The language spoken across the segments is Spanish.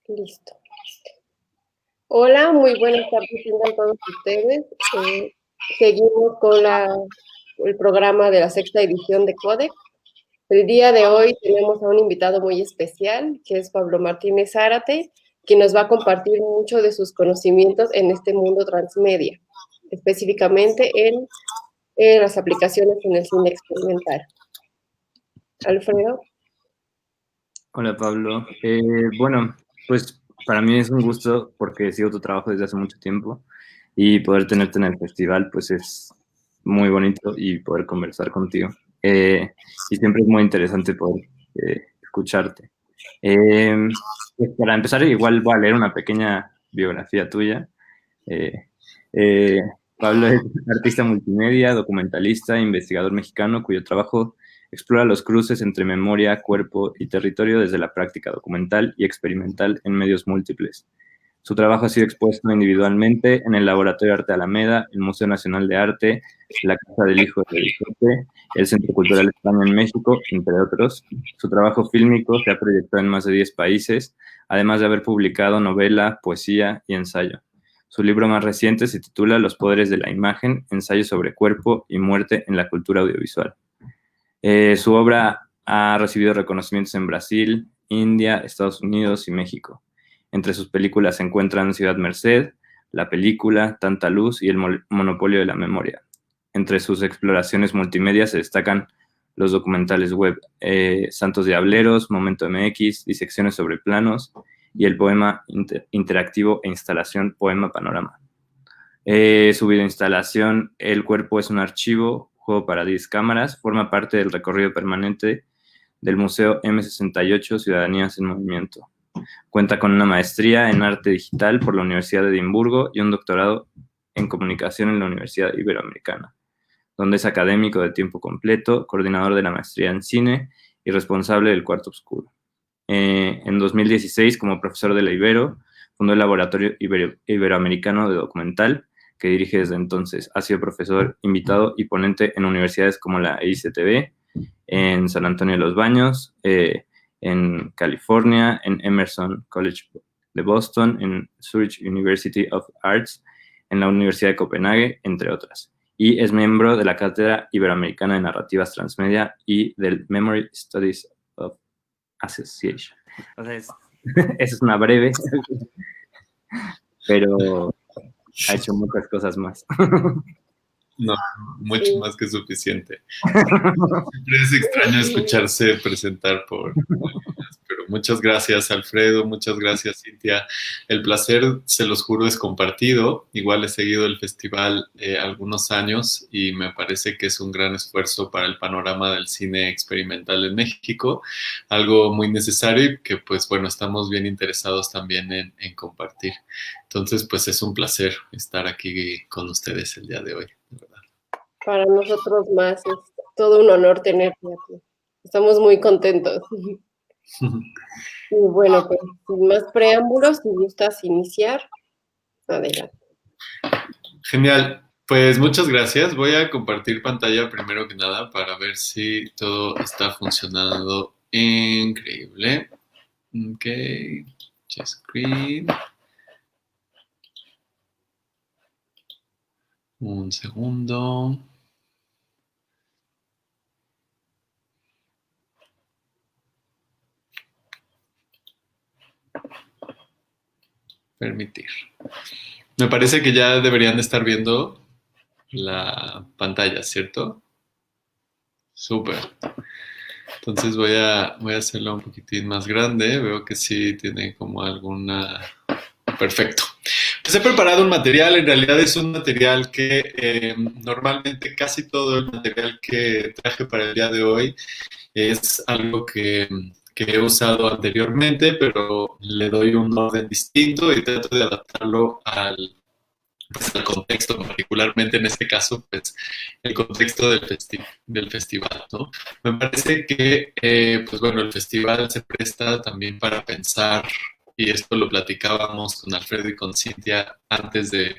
Listo. Hola, muy buenas tardes tengan todos ustedes. Seguimos con el programa de la sexta edición de Codex. El día de hoy tenemos a un invitado muy especial, que es Pablo Martínez Zárate, quien nos va a compartir mucho de sus conocimientos en este mundo transmedia, específicamente en las aplicaciones en el cine experimental. Alfredo. Hola Pablo. Bueno, pues para mí es un gusto porque sigo tu trabajo desde hace mucho tiempo y poder tenerte en el festival pues es muy bonito y poder conversar contigo. Y siempre es muy interesante poder escucharte. Eh, pues para empezar igual voy a leer una pequeña biografía tuya. Eh, eh, Pablo es artista multimedia, documentalista, investigador mexicano cuyo trabajo explora los cruces entre memoria, cuerpo y territorio desde la práctica documental y experimental en medios múltiples. Su trabajo ha sido expuesto individualmente en el Laboratorio de Arte Alameda, el Museo Nacional de Arte, la Casa del Hijo de Vicente, el Centro Cultural España en México, entre otros. Su trabajo fílmico se ha proyectado en más de 10 países, además de haber publicado novela, poesía y ensayo. Su libro más reciente se titula Los poderes de la imagen, ensayo sobre cuerpo y muerte en la cultura audiovisual. Su obra ha recibido reconocimientos en Brasil, India, Estados Unidos y México. Entre sus películas se encuentran Ciudad Merced, La Película, Tanta Luz y El Monopolio de la Memoria. Entre sus exploraciones multimedia se destacan los documentales web Santos Diableros, Momento MX, Disecciones sobre planos y el poema interactivo e instalación Poema Panorama. Su videoinstalación El cuerpo es un archivo, juego para 10 cámaras, forma parte del recorrido permanente del Museo M68 Ciudadanías en Movimiento. Cuenta con una maestría en arte digital por la Universidad de Edimburgo y un doctorado en comunicación en la Universidad Iberoamericana, donde es académico de tiempo completo, coordinador de la maestría en cine y responsable del Cuarto Oscuro. En 2016, como profesor de la Ibero, fundó el Laboratorio Iberoamericano de Documental, que dirige desde entonces. Ha sido profesor invitado y ponente en universidades como la ICTB, en San Antonio de los Baños, en California, en Emerson College de Boston, en Zurich University of Arts, en la Universidad de Copenhague, entre otras. Y es miembro de la Cátedra Iberoamericana de Narrativas Transmedia y del Memory Studies of Association. Entonces, esa es una breve, pero ha hecho muchas cosas más. No, mucho más que suficiente. Siempre es extraño escucharse presentar por... Pero muchas gracias, Alfredo, muchas gracias, Cintia. El placer, se los juro, es compartido. Igual he seguido el festival algunos años y me parece que es un gran esfuerzo para el panorama del cine experimental en México. Algo muy necesario y que, pues, bueno, estamos bien interesados también en compartir. Entonces, pues, es un placer estar aquí con ustedes el día de hoy, de verdad. Para nosotros más, es todo un honor tenerte aquí. Estamos muy contentos. Y bueno, pues sin más preámbulos, si gustas iniciar, adelante. Genial, pues muchas gracias. Voy a compartir pantalla primero que nada para ver si todo está funcionando increíble. Ok, share screen. Un segundo. Permitir. Me parece que ya deberían estar viendo la pantalla, ¿cierto? Súper. Entonces voy a hacerlo un poquitín más grande. Veo que sí tiene como alguna... Perfecto. Pues he preparado un material, en realidad es un material que normalmente casi todo el material que traje para el día de hoy es algo que he usado anteriormente, pero le doy un orden distinto y trato de adaptarlo al contexto, particularmente en este caso, pues el contexto del festival, ¿no? Me parece que, pues bueno, el festival se presta también para pensar, y esto lo platicábamos con Alfredo y con Cintia antes de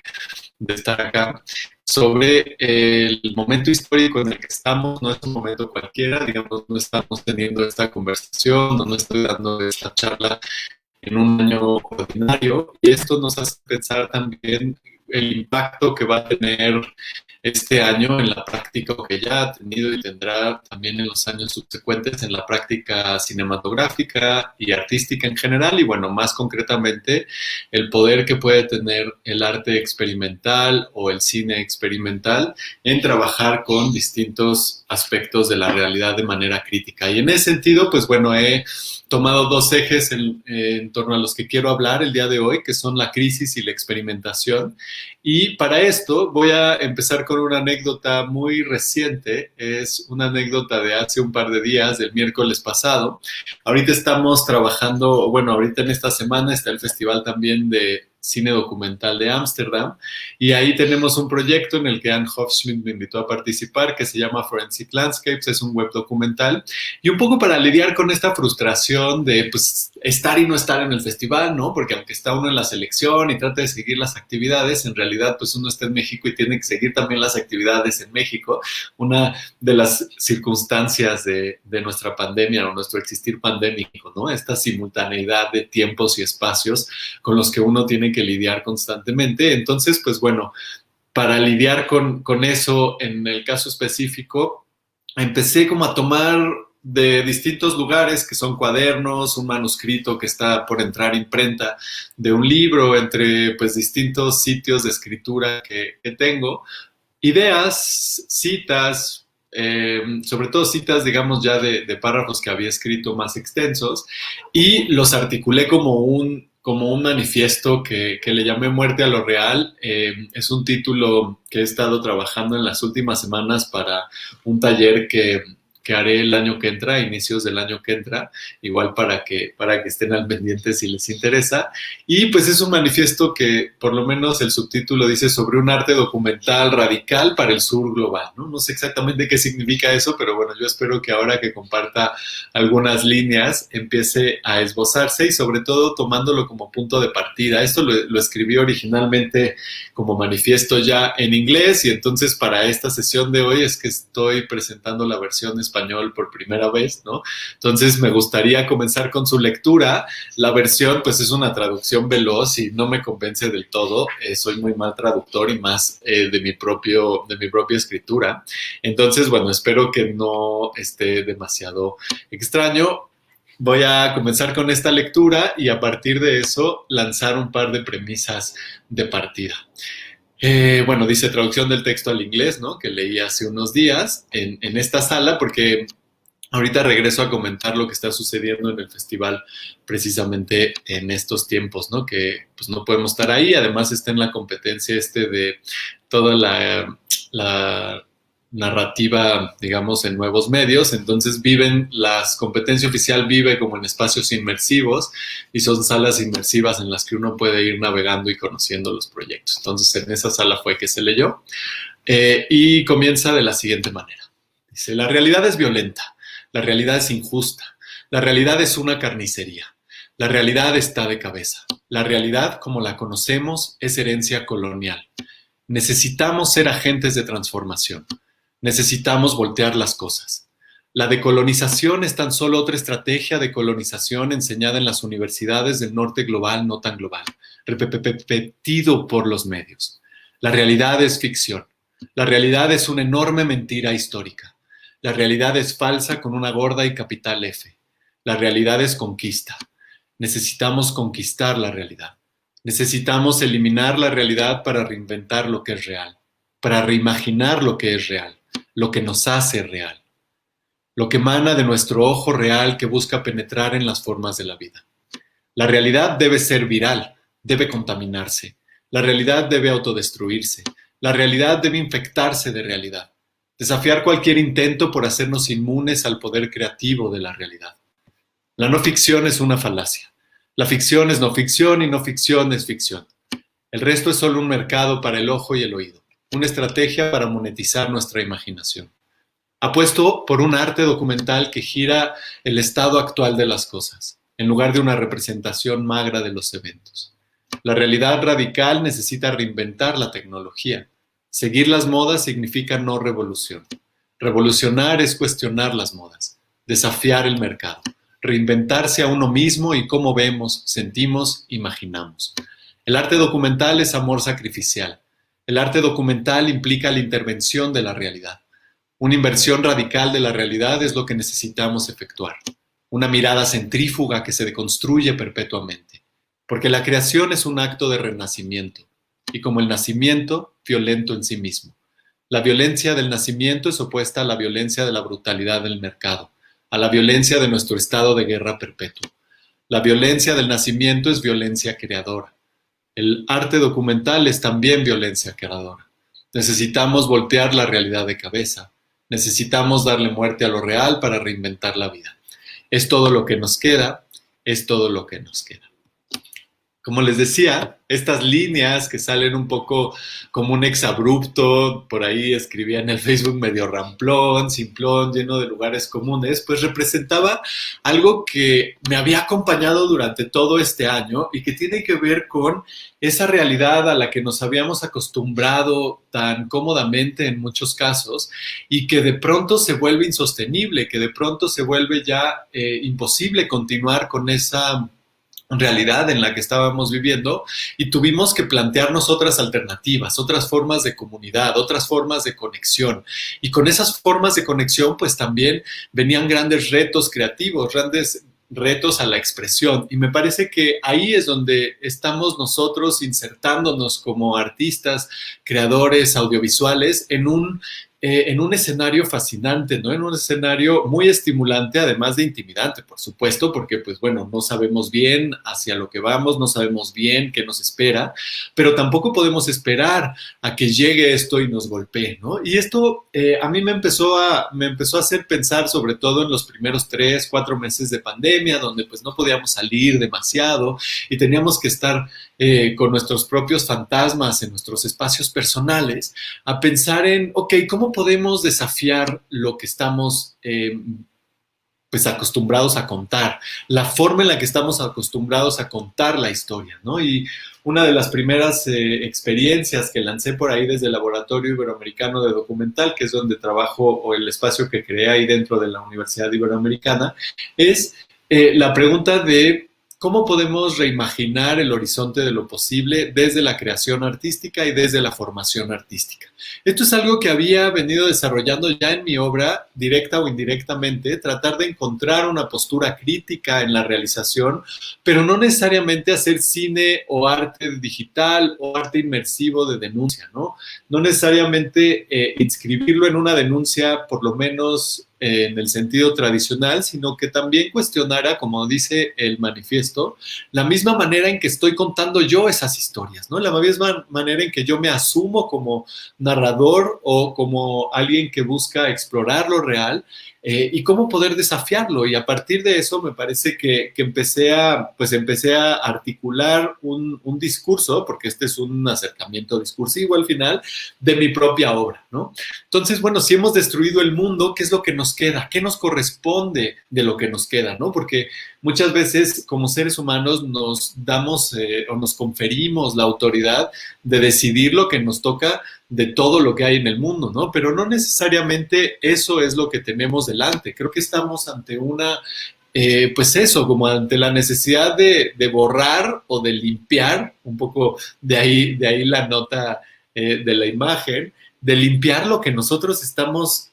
estar acá, sobre el momento histórico en el que estamos. No es un momento cualquiera, digamos, no estamos teniendo esta conversación, no estoy dando esta charla en un año ordinario, y esto nos hace pensar también el impacto que va a tener este año en la práctica, o que ya ha tenido y tendrá también en los años subsecuentes en la práctica cinematográfica y artística en general, y bueno, más concretamente, el poder que puede tener el arte experimental o el cine experimental en trabajar con distintos aspectos de la realidad de manera crítica. Y en ese sentido, pues bueno, he tomado dos ejes en torno a los que quiero hablar el día de hoy, que son la crisis y la experimentación. Y para esto voy a empezar con una anécdota muy reciente. Es una anécdota de hace un par de días, del miércoles pasado. Ahorita estamos trabajando, bueno, ahorita en esta semana está el festival también de cine documental de Ámsterdam, y ahí tenemos un proyecto en el que Anne Hofschmidt me invitó a participar, que se llama Forensic Landscapes. Es un web documental, y un poco para lidiar con esta frustración de pues estar y no estar en el festival, ¿no? Porque aunque está uno en la selección y trata de seguir las actividades, en realidad pues uno está en México y tiene que seguir también las actividades en México. Una de las circunstancias de nuestra pandemia o nuestro existir pandémico, ¿no? Esta simultaneidad de tiempos y espacios con los que uno tiene que lidiar constantemente. Entonces, pues bueno, para lidiar con eso, en el caso específico, empecé como a tomar de distintos lugares, que son cuadernos, un manuscrito que está por entrar imprenta de un libro, entre pues distintos sitios de escritura que tengo, ideas, citas, sobre todo citas, digamos, ya de párrafos que había escrito más extensos, y los articulé como un manifiesto que le llamé Muerte a lo Real. Es un título que he estado trabajando en las últimas semanas para un taller que haré el año que entra, inicios del año que entra, igual para que estén al pendiente si les interesa. Y pues es un manifiesto que, por lo menos el subtítulo dice, sobre un arte documental radical para el sur global, ¿no? No sé exactamente qué significa eso, pero bueno, yo espero que ahora que comparta algunas líneas empiece a esbozarse, y sobre todo tomándolo como punto de partida. Esto lo escribí originalmente como manifiesto ya en inglés, y entonces para esta sesión de hoy es que estoy presentando la versión español por primera vez, ¿no? Entonces me gustaría comenzar con su lectura. La versión pues es una traducción veloz y no me convence del todo. Soy muy mal traductor, y más de mi propia escritura. Entonces, bueno, espero que no esté demasiado extraño. Voy a comenzar con esta lectura y a partir de eso lanzar un par de premisas de partida. Bueno, dice traducción del texto al inglés, ¿no? Que leí hace unos días en esta sala, porque ahorita regreso a comentar lo que está sucediendo en el festival precisamente en estos tiempos, ¿no? Que pues no podemos estar ahí. Además está en la competencia de toda la narrativa, digamos, en nuevos medios. Entonces la competencia oficial vive como en espacios inmersivos, y son salas inmersivas en las que uno puede ir navegando y conociendo los proyectos. Entonces en esa sala fue que se leyó, y comienza de la siguiente manera. Dice: la realidad es violenta, la realidad es injusta, la realidad es una carnicería, la realidad está de cabeza, la realidad como la conocemos es herencia colonial. Necesitamos ser agentes de transformación. Necesitamos voltear las cosas. La decolonización es tan solo otra estrategia de colonización enseñada en las universidades del norte global, no tan global, repetido por los medios. La realidad es ficción. La realidad es una enorme mentira histórica. La realidad es falsa con una gorda y capital F. La realidad es conquista. Necesitamos conquistar la realidad. Necesitamos eliminar la realidad para reinventar lo que es real, para reimaginar lo que es real, lo que nos hace real, lo que emana de nuestro ojo real que busca penetrar en las formas de la vida. La realidad debe ser viral, debe contaminarse. La realidad debe autodestruirse. La realidad debe infectarse de realidad. Desafiar cualquier intento por hacernos inmunes al poder creativo de la realidad. La no ficción es una falacia. La ficción es no ficción y no ficción es ficción. El resto es solo un mercado para el ojo y el oído, una estrategia para monetizar nuestra imaginación. Apuesto por un arte documental que gira el estado actual de las cosas, en lugar de una representación magra de los eventos. La realidad radical necesita reinventar la tecnología. Seguir las modas significa no revolución. Revolucionar es cuestionar las modas, desafiar el mercado. reinventarse a uno mismo y cómo vemos, sentimos, imaginamos. El arte documental es amor sacrificial. El arte documental implica la intervención de la realidad. Una inversión radical de la realidad es lo que necesitamos efectuar. Una mirada centrífuga que se deconstruye perpetuamente. Porque la creación es un acto de renacimiento. Y como el nacimiento, violento en sí mismo. La violencia del nacimiento es opuesta a la violencia de la brutalidad del mercado, a la violencia de nuestro estado de guerra perpetuo. La violencia del nacimiento es violencia creadora. El arte documental es también violencia creadora. Necesitamos voltear la realidad de cabeza. Necesitamos darle muerte a lo real para reinventar la vida. Es todo lo que nos queda, es todo lo que nos queda. Como les decía, estas líneas que salen un poco como un exabrupto, por ahí escribía en el Facebook medio ramplón, simplón, lleno de lugares comunes, pues representaba algo que me había acompañado durante todo este año y que tiene que ver con esa realidad a la que nos habíamos acostumbrado tan cómodamente en muchos casos y que de pronto se vuelve insostenible, que de pronto se vuelve ya imposible continuar con esa realidad en la que estábamos viviendo y tuvimos que plantearnos otras alternativas, otras formas de comunidad, otras formas de conexión. Y con esas formas de conexión, pues también venían grandes retos creativos, grandes retos a la expresión. Y me parece que ahí es donde estamos nosotros insertándonos como artistas, creadores audiovisuales en un escenario fascinante, ¿no? En un escenario muy estimulante, además de intimidante, por supuesto, porque, pues bueno, no sabemos bien hacia lo que vamos, no sabemos bien qué nos espera, pero tampoco podemos esperar a que llegue esto y nos golpee, ¿no? Y esto a mí me empezó a hacer pensar, sobre todo en los primeros 3, 4 meses de pandemia, donde pues no podíamos salir demasiado y teníamos que estar con nuestros propios fantasmas en nuestros espacios personales, a pensar en, ok, ¿cómo podemos desafiar lo que estamos pues acostumbrados a contar? La forma en la que estamos acostumbrados a contar la historia, ¿no? Y una de las primeras experiencias que lancé por ahí desde el Laboratorio Iberoamericano de Documental, que es donde trabajo, o el espacio que creé ahí dentro de la Universidad Iberoamericana, es la pregunta de ¿cómo podemos reimaginar el horizonte de lo posible desde la creación artística y desde la formación artística? Esto es algo que había venido desarrollando ya en mi obra, directa o indirectamente, tratar de encontrar una postura crítica en la realización, pero no necesariamente hacer cine o arte digital o arte inmersivo de denuncia, ¿no? No necesariamente inscribirlo en una denuncia, por lo menos en el sentido tradicional, sino que también cuestionara, como dice el manifiesto, la misma manera en que estoy contando yo esas historias, ¿no? La misma manera en que yo me asumo como narrador o como alguien que busca explorar lo real y cómo poder desafiarlo. Y a partir de eso me parece que empecé a articular un discurso, porque este es un acercamiento discursivo al final, de mi propia obra, ¿no? Entonces, bueno, si hemos destruido el mundo, ¿qué es lo que nos queda? ¿Qué nos corresponde de lo que nos queda, ¿no? Porque muchas veces como seres humanos nos damos o nos conferimos la autoridad de decidir lo que nos toca de todo lo que hay en el mundo, ¿no? Pero no necesariamente eso es lo que tenemos delante. Creo que estamos ante una, pues eso, como ante la necesidad de borrar o de limpiar, un poco de ahí la nota de la imagen, de limpiar lo que nosotros estamos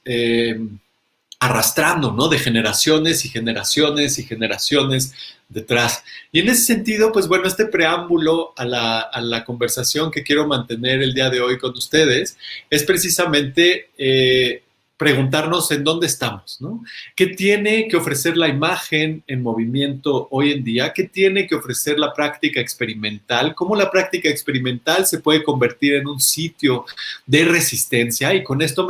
arrastrando, ¿no? De generaciones y generaciones y generaciones detrás. Y en ese sentido, pues bueno, este preámbulo a la conversación que quiero mantener el día de hoy con ustedes es precisamente preguntarnos en dónde estamos, ¿no? ¿Qué tiene que ofrecer la imagen en movimiento hoy en día? ¿Qué tiene que ofrecer la práctica experimental? ¿Cómo la práctica experimental se puede convertir en un sitio de resistencia? Y con esto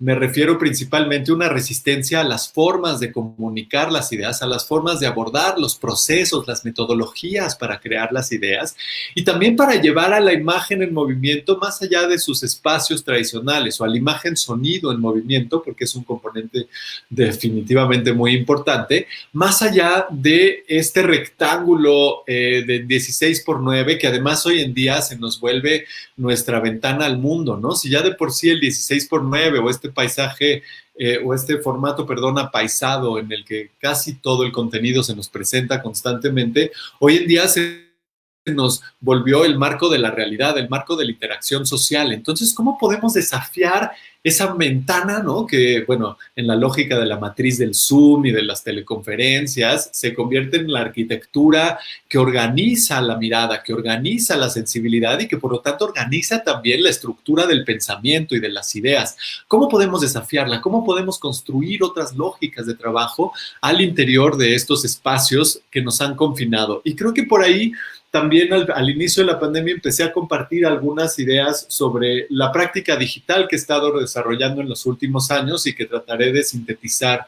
me refiero principalmente a una resistencia a las formas de comunicar las ideas, a las formas de abordar los procesos, las metodologías para crear las ideas y también para llevar a la imagen en movimiento más allá de sus espacios tradicionales o a la imagen sonido en movimiento, porque es un componente definitivamente muy importante, más allá de este rectángulo de 16:9 que además hoy en día se nos vuelve nuestra ventana al mundo, ¿no? Si ya de por sí el 16:9 o este este paisaje o este formato, perdón, apaisado en el que casi todo el contenido se nos presenta constantemente, hoy en día se nos volvió el marco de la realidad, el marco de la interacción social. Entonces, ¿cómo podemos desafiar esa ventana, ¿no? Que, bueno, en la lógica de la matriz del Zoom y de las teleconferencias, se convierte en la arquitectura que organiza la mirada, que organiza la sensibilidad y que, por lo tanto, organiza también la estructura del pensamiento y de las ideas. ¿Cómo podemos desafiarla? ¿Cómo podemos construir otras lógicas de trabajo al interior de estos espacios que nos han confinado? Y creo que por ahí también al inicio de la pandemia empecé a compartir algunas ideas sobre la práctica digital que he estado desarrollando en los últimos años y que trataré de sintetizar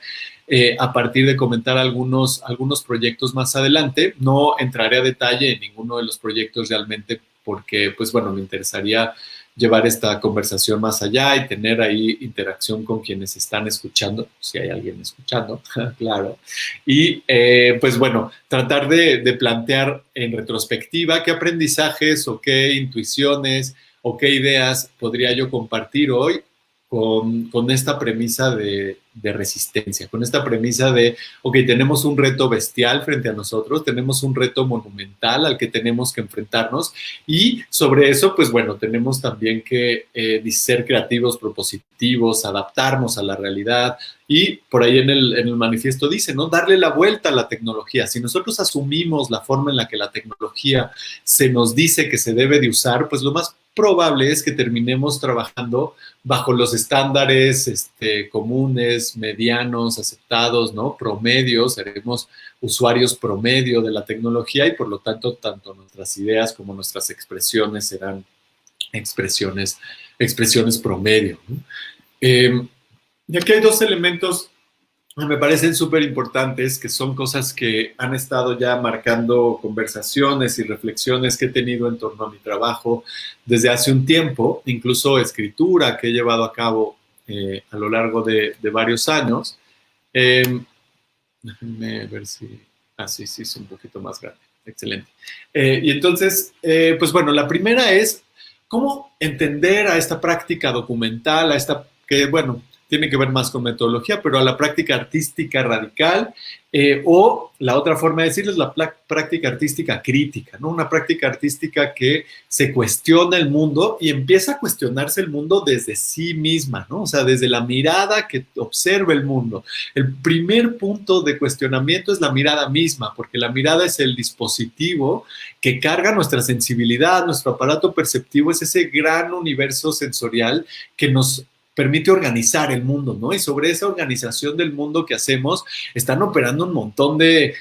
a partir de comentar algunos proyectos más adelante. No entraré a detalle en ninguno de los proyectos realmente porque, pues bueno, me interesaría llevar esta conversación más allá y tener ahí interacción con quienes están escuchando, si hay alguien escuchando, claro. Y pues bueno, tratar de plantear en retrospectiva qué aprendizajes o qué intuiciones o qué ideas podría yo compartir hoy con esta premisa de resistencia, con esta premisa de, ok, tenemos un reto bestial frente a nosotros, tenemos un reto monumental al que tenemos que enfrentarnos y sobre eso, pues bueno, tenemos también que ser creativos, propositivos, adaptarnos a la realidad y por ahí en el manifiesto dice, ¿no? Darle la vuelta a la tecnología. Si nosotros asumimos la forma en la que la tecnología se nos dice que se debe de usar, pues lo más probable es que terminemos trabajando bajo los estándares comunes, medianos, aceptados, ¿no? Promedios, seremos usuarios promedio de la tecnología y por lo tanto, tanto nuestras ideas como nuestras expresiones serán expresiones promedio, ¿no? Y aquí hay dos elementos que me parecen súper importantes, que son cosas que han estado ya marcando conversaciones y reflexiones que he tenido en torno a mi trabajo desde hace un tiempo, incluso escritura que he llevado a cabo a lo largo de varios años. Déjenme ver si... sí, es un poquito más grande. Excelente. Y entonces, pues bueno, la primera es cómo entender a esta práctica documental, a esta que, bueno, tiene que ver más con metodología, pero a la práctica artística radical, o la otra forma de decirlo es la práctica artística crítica, ¿no? Una práctica artística que se cuestiona el mundo y empieza a cuestionarse el mundo desde sí misma, ¿no? O sea, desde la mirada que observa el mundo. El primer punto de cuestionamiento es la mirada misma, porque la mirada es el dispositivo que carga nuestra sensibilidad, nuestro aparato perceptivo, es ese gran universo sensorial que nos permite organizar el mundo, ¿no? Y sobre esa organización del mundo que hacemos están operando un montón de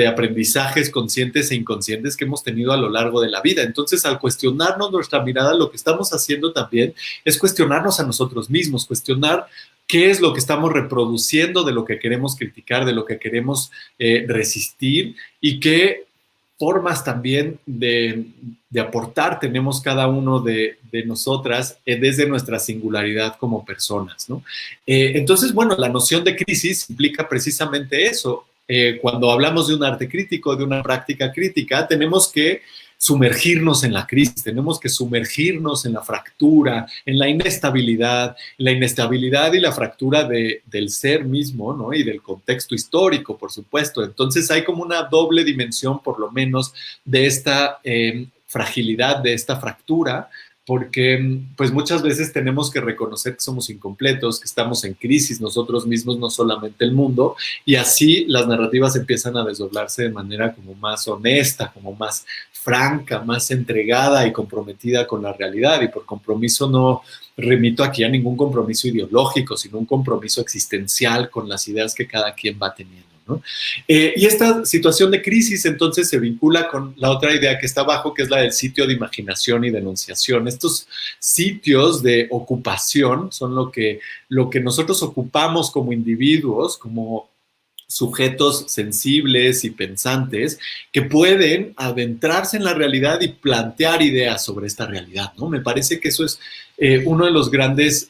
aprendizajes conscientes e inconscientes que hemos tenido a lo largo de la vida. Entonces, al cuestionarnos nuestra mirada, lo que estamos haciendo también es cuestionarnos a nosotros mismos, cuestionar qué es lo que estamos reproduciendo de lo que queremos criticar, de lo que queremos resistir y qué formas también de aportar tenemos cada uno de nosotras desde nuestra singularidad como personas, ¿no? Entonces, bueno, la noción de crisis implica precisamente eso. Cuando hablamos de un arte crítico, de una práctica crítica, tenemos que sumergirnos en la crisis, tenemos que sumergirnos en la fractura, en la inestabilidad y la fractura del ser mismo, ¿no? Y del contexto histórico, por supuesto. Entonces hay como una doble dimensión, por lo menos, de esta fragilidad, de esta fractura, porque pues muchas veces tenemos que reconocer que somos incompletos, que estamos en crisis nosotros mismos, no solamente el mundo, y así las narrativas empiezan a desdoblarse de manera como más honesta, como más franca, más entregada y comprometida con la realidad. Y por compromiso no remito aquí a ningún compromiso ideológico, sino un compromiso existencial con las ideas que cada quien va teniendo, ¿no? Y esta situación de crisis entonces se vincula con la otra idea que está abajo, que es la del sitio de imaginación y denunciación. Estos sitios de ocupación son lo que nosotros ocupamos como individuos, como sujetos sensibles y pensantes que pueden adentrarse en la realidad y plantear ideas sobre esta realidad, ¿no? Me parece que eso es uno de los grandes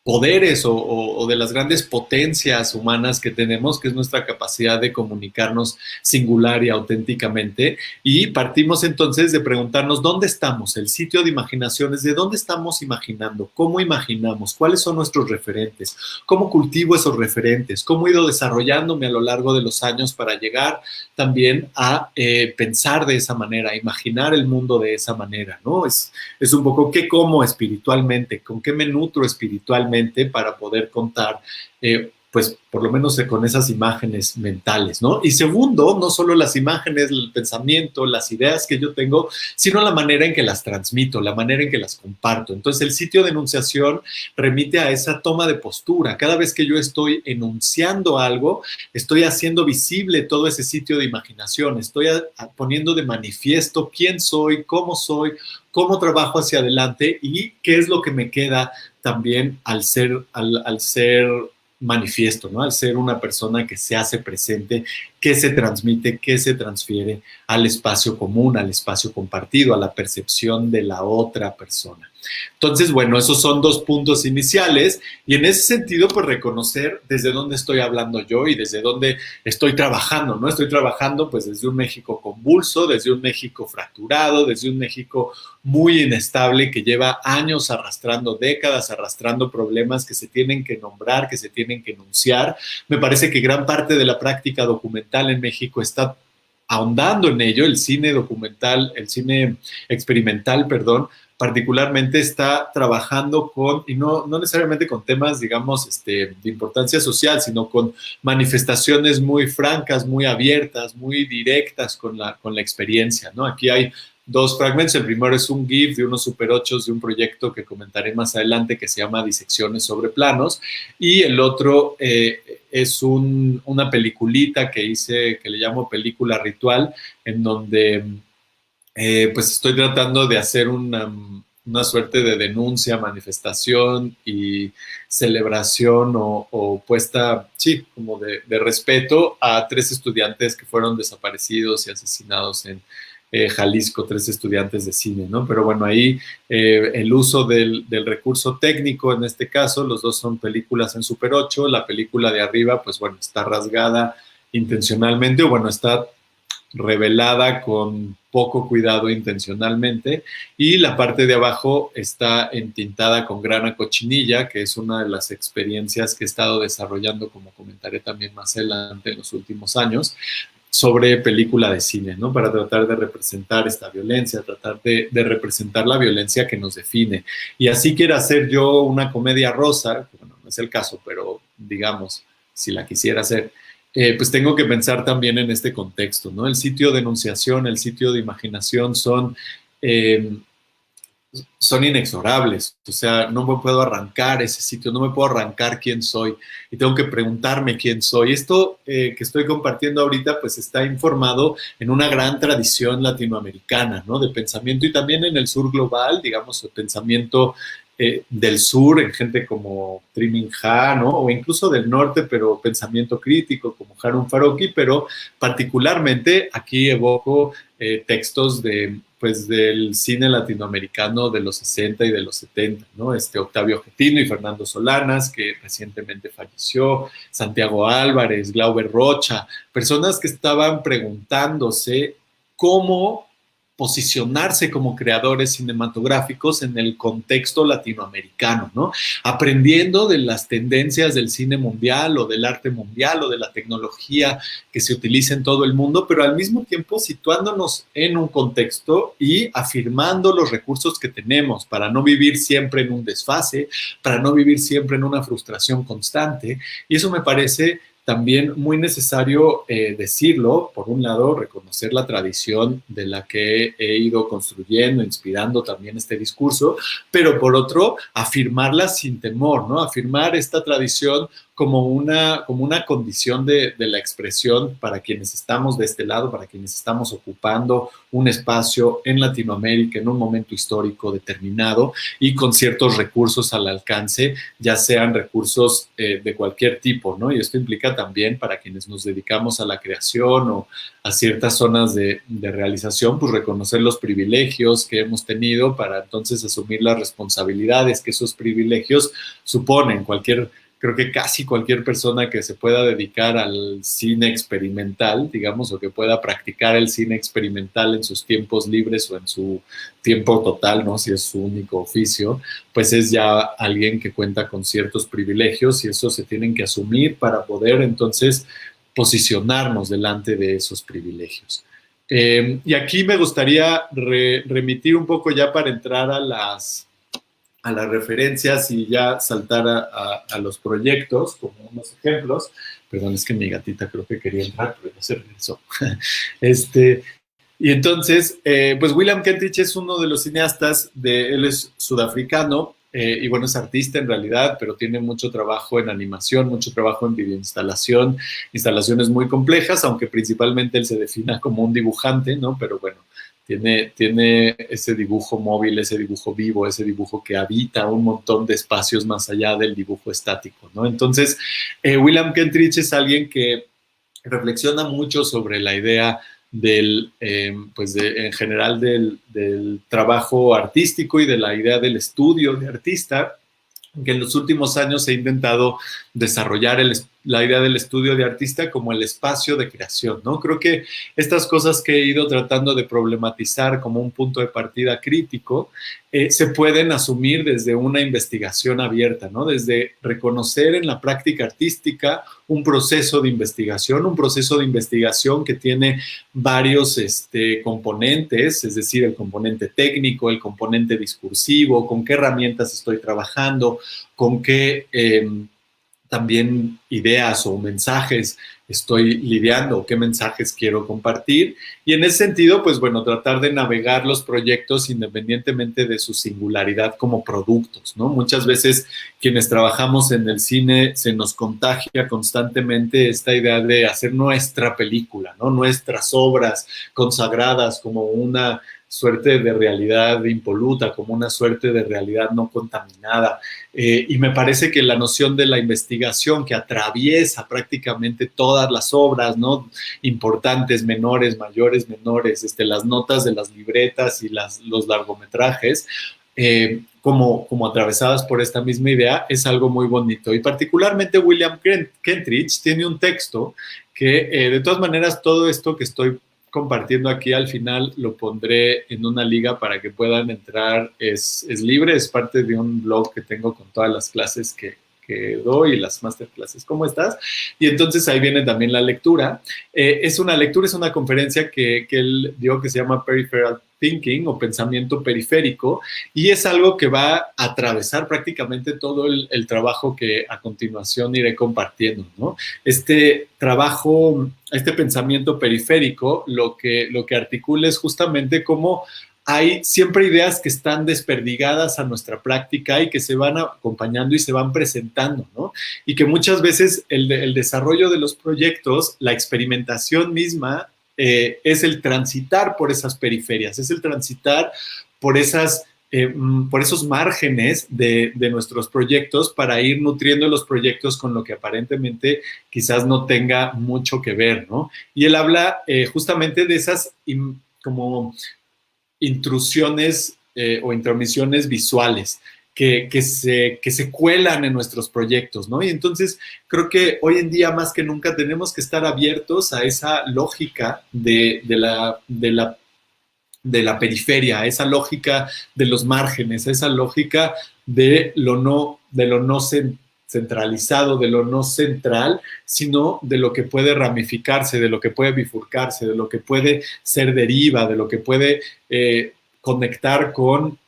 poderes o de las grandes potencias humanas que tenemos, que es nuestra capacidad de comunicarnos singular y auténticamente. Y partimos entonces de preguntarnos dónde estamos. El sitio de imaginación es de dónde estamos imaginando, cómo imaginamos, cuáles son nuestros referentes, cómo cultivo esos referentes, cómo he ido desarrollándome a lo largo de los años para llegar también a pensar de esa manera, a imaginar el mundo de esa manera, ¿no? Es un poco qué como espiritualmente, con qué me nutro espiritualmente para poder contar, pues por lo menos con esas imágenes mentales, ¿no? Y segundo, no solo las imágenes, el pensamiento, las ideas que yo tengo, sino la manera en que las transmito, la manera en que las comparto. Entonces el sitio de enunciación remite a esa toma de postura. Cada vez que yo estoy enunciando algo, estoy haciendo visible todo ese sitio de imaginación, estoy poniendo de manifiesto quién soy, cómo trabajo hacia adelante y qué es lo que me queda también al ser manifiesto, ¿no? Al ser una persona que se hace presente, que se transmite, que se transfiere al espacio común, al espacio compartido, a la percepción de la otra persona. Entonces, bueno, esos son dos puntos iniciales y en ese sentido, pues reconocer desde dónde estoy hablando yo y desde dónde estoy trabajando, ¿no? Estoy trabajando pues desde un México convulso, desde un México fracturado, desde un México muy inestable que lleva años arrastrando, décadas arrastrando problemas que se tienen que nombrar, que se tienen que enunciar. Me parece que gran parte de la práctica documental en México está ahondando en ello. El cine documental, el cine experimental, perdón, particularmente está trabajando con, y no necesariamente con temas, digamos, de importancia social, sino con manifestaciones muy francas, muy abiertas, muy directas con la experiencia, ¿no? Aquí hay dos fragmentos. El primero es un GIF de unos Super 8 de un proyecto que comentaré más adelante que se llama Disecciones sobre planos, y el otro es una peliculita que hice, que le llamo película ritual, en donde pues estoy tratando de hacer una suerte de denuncia, manifestación y celebración o puesta, sí, como de respeto a 3 estudiantes que fueron desaparecidos y asesinados en Jalisco, 3 estudiantes de cine, ¿no? Pero bueno, ahí el uso del recurso técnico, en este caso, los dos son películas en Super 8, la película de arriba, pues bueno, está rasgada intencionalmente, o bueno, está revelada con poco cuidado intencionalmente, y la parte de abajo está entintada con grana cochinilla, que es una de las experiencias que he estado desarrollando, como comentaré también más adelante, en los últimos años, sobre película de cine, ¿no? Para tratar de representar esta violencia, tratar de representar la violencia que nos define. Y así quiera hacer yo una comedia rosa, bueno, no es el caso, pero digamos, si la quisiera hacer, pues tengo que pensar también en este contexto, ¿no? El sitio de enunciación, el sitio de imaginación son inexorables. O sea, no me puedo arrancar ese sitio, no me puedo arrancar quién soy y tengo que preguntarme quién soy. Esto que estoy compartiendo ahorita pues está informado en una gran tradición latinoamericana, ¿no? De pensamiento, y también en el sur global, digamos, el pensamiento del sur, en gente como Tri Minh Ha, ¿no? O incluso del norte, pero pensamiento crítico, como Harun Farocki, pero particularmente aquí evoco textos del cine latinoamericano de los 60 y de los 70, ¿no? Octavio Getino y Fernando Solanas, que recientemente falleció, Santiago Álvarez, Glauber Rocha, personas que estaban preguntándose cómo posicionarse como creadores cinematográficos en el contexto latinoamericano, ¿no? Aprendiendo de las tendencias del cine mundial o del arte mundial o de la tecnología que se utiliza en todo el mundo, pero al mismo tiempo situándonos en un contexto y afirmando los recursos que tenemos para no vivir siempre en un desfase, para no vivir siempre en una frustración constante. Y eso me parece también muy necesario decirlo. Por un lado, reconocer la tradición de la que he ido construyendo, inspirando también este discurso, pero por otro, afirmarla sin temor, ¿no? Afirmar esta tradición como una condición de la expresión para quienes estamos de este lado, para quienes estamos ocupando un espacio en Latinoamérica en un momento histórico determinado y con ciertos recursos al alcance, ya sean recursos de cualquier tipo, ¿no? Y esto implica también para quienes nos dedicamos a la creación o a ciertas zonas de realización, pues reconocer los privilegios que hemos tenido para entonces asumir las responsabilidades que esos privilegios suponen. Creo que casi cualquier persona que se pueda dedicar al cine experimental, digamos, o que pueda practicar el cine experimental en sus tiempos libres o en su tiempo total, ¿no? Si es su único oficio, pues es ya alguien que cuenta con ciertos privilegios y eso se tienen que asumir para poder entonces posicionarnos delante de esos privilegios. Y aquí me gustaría remitir un poco ya para entrar a las referencias y ya saltar a los proyectos como unos ejemplos. Perdón, es que mi gatita creo que quería entrar, pero ya se regresó. Y entonces, pues William Kentridge es uno de los cineastas, él es sudafricano, y bueno, es artista en realidad, pero tiene mucho trabajo en animación, mucho trabajo en videoinstalación, instalaciones muy complejas, aunque principalmente él se defina como un dibujante, ¿no? Pero bueno, tiene ese dibujo móvil, ese dibujo vivo, ese dibujo que habita un montón de espacios más allá del dibujo estático, ¿no? Entonces, William Kentridge es alguien que reflexiona mucho sobre la idea en general del trabajo artístico y de la idea del estudio de artista, que en los últimos años se ha intentado desarrollar la idea del estudio de artista como el espacio de creación, ¿no? Creo que estas cosas que he ido tratando de problematizar como un punto de partida crítico se pueden asumir desde una investigación abierta, ¿no? Desde reconocer en la práctica artística un proceso de investigación que tiene varios componentes, es decir, el componente técnico, el componente discursivo, con qué herramientas estoy trabajando, con qué también ideas o mensajes estoy lidiando, qué mensajes quiero compartir. Y en ese sentido, pues bueno, tratar de navegar los proyectos independientemente de su singularidad como productos, ¿no? Muchas veces quienes trabajamos en el cine se nos contagia constantemente esta idea de hacer nuestra película, ¿no? Nuestras obras consagradas como una suerte de realidad impoluta, como una suerte de realidad no contaminada. Y me parece que la noción de la investigación que atraviesa prácticamente todas las obras, ¿no? Importantes, menores, mayores, menores, las notas de las libretas y los largometrajes, como atravesadas por esta misma idea, es algo muy bonito. Y particularmente William Kentridge tiene un texto que, de todas maneras, todo esto que estoy compartiendo aquí al final lo pondré en una liga para que puedan entrar, es libre, es parte de un blog que tengo con todas las clases que doy y las masterclasses. ¿Cómo estás? Y entonces ahí viene también la lectura. Es una conferencia que él dio que se llama Peripheral Thinking o pensamiento periférico, y es algo que va a atravesar prácticamente todo el trabajo que a continuación iré compartiendo, ¿no? Este trabajo, este pensamiento periférico, lo que articula es justamente cómo hay siempre ideas que están desperdigadas a nuestra práctica y que se van acompañando y se van presentando, ¿no? Y que muchas veces el desarrollo de los proyectos, la experimentación misma, es el transitar por esas periferias, es el transitar por esos márgenes de nuestros proyectos para ir nutriendo los proyectos con lo que aparentemente quizás no tenga mucho que ver, ¿no? Y él habla justamente de esas como intrusiones o intromisiones visuales que se cuelan en nuestros proyectos, ¿no? Y entonces creo que hoy en día más que nunca tenemos que estar abiertos a esa lógica de la periferia, a esa lógica de los márgenes, a esa lógica de lo no centralizado, de lo no central, sino de lo que puede ramificarse, de lo que puede bifurcarse, de lo que puede ser deriva, de lo que puede conectar con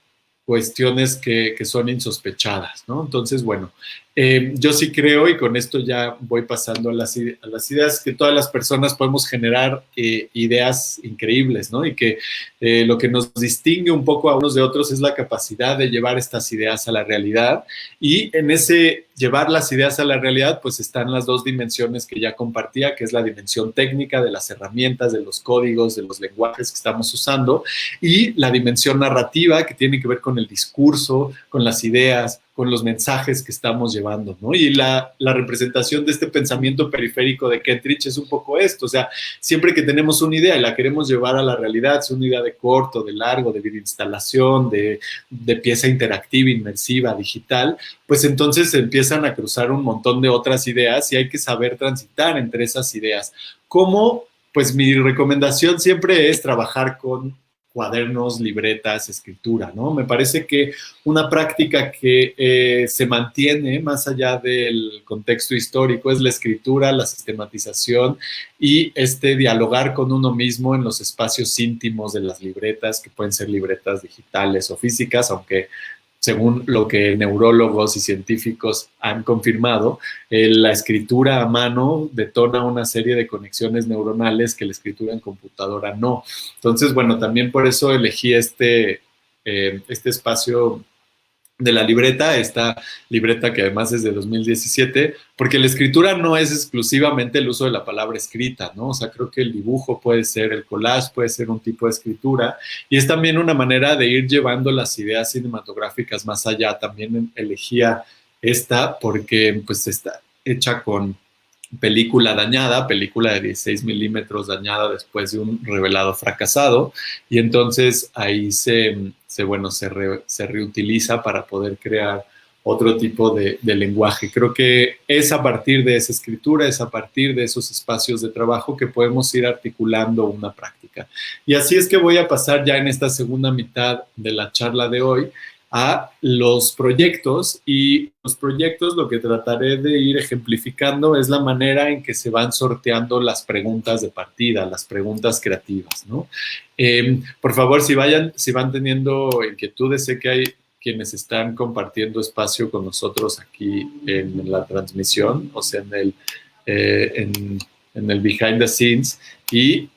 cuestiones que son insospechadas, ¿no? Entonces, bueno, Yo sí creo, y con esto ya voy pasando a las ideas, que todas las personas podemos generar ideas increíbles, ¿no? Y que lo que nos distingue un poco a unos de otros es la capacidad de llevar estas ideas a la realidad. Y en ese llevar las ideas a la realidad, pues están las dos dimensiones que ya compartía, que es la dimensión técnica de las herramientas, de los códigos, de los lenguajes que estamos usando, y la dimensión narrativa, que tiene que ver con el discurso, con las ideas, con los mensajes que estamos llevando, ¿no? Y la representación de este pensamiento periférico de Kentridge es un poco esto, o sea, siempre que tenemos una idea y la queremos llevar a la realidad, es una idea de corto, de largo, de videoinstalación, de pieza interactiva, inmersiva, digital, pues entonces empiezan a cruzar un montón de otras ideas y hay que saber transitar entre esas ideas. ¿Cómo? Pues mi recomendación siempre es trabajar con cuadernos, libretas, escritura, ¿no? Me parece que una práctica que se mantiene más allá del contexto histórico es la escritura, la sistematización y dialogar con uno mismo en los espacios íntimos de las libretas, que pueden ser libretas digitales o físicas, aunque según lo que neurólogos y científicos han confirmado, la escritura a mano detona una serie de conexiones neuronales que la escritura en computadora no. Entonces, bueno, también por eso elegí este espacio de la libreta, esta libreta que además es de 2017, porque la escritura no es exclusivamente el uso de la palabra escrita, ¿no? O sea, creo que el dibujo puede ser, el collage puede ser un tipo de escritura, y es también una manera de ir llevando las ideas cinematográficas más allá. También elegía esta porque pues está hecha con película dañada, película de 16 milímetros dañada después de un revelado fracasado, y entonces ahí se reutiliza para poder crear otro tipo de lenguaje. Creo que es a partir de esa escritura, es a partir de esos espacios de trabajo que podemos ir articulando una práctica. Y así es que voy a pasar ya en esta segunda mitad de la charla de hoy a los proyectos, y los proyectos lo que trataré de ir ejemplificando es la manera en que se van sorteando las preguntas de partida, las preguntas creativas, ¿no? Por favor, si van teniendo inquietudes, sé que hay quienes están compartiendo espacio con nosotros aquí en la transmisión, o sea, en el behind the scenes, y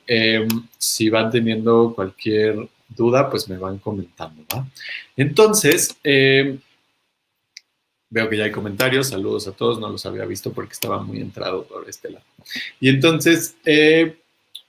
si van teniendo cualquier duda, pues me van comentando, ¿va? Entonces, veo que ya hay comentarios, saludos a todos, no los había visto porque estaba muy entrado por este lado. Y entonces,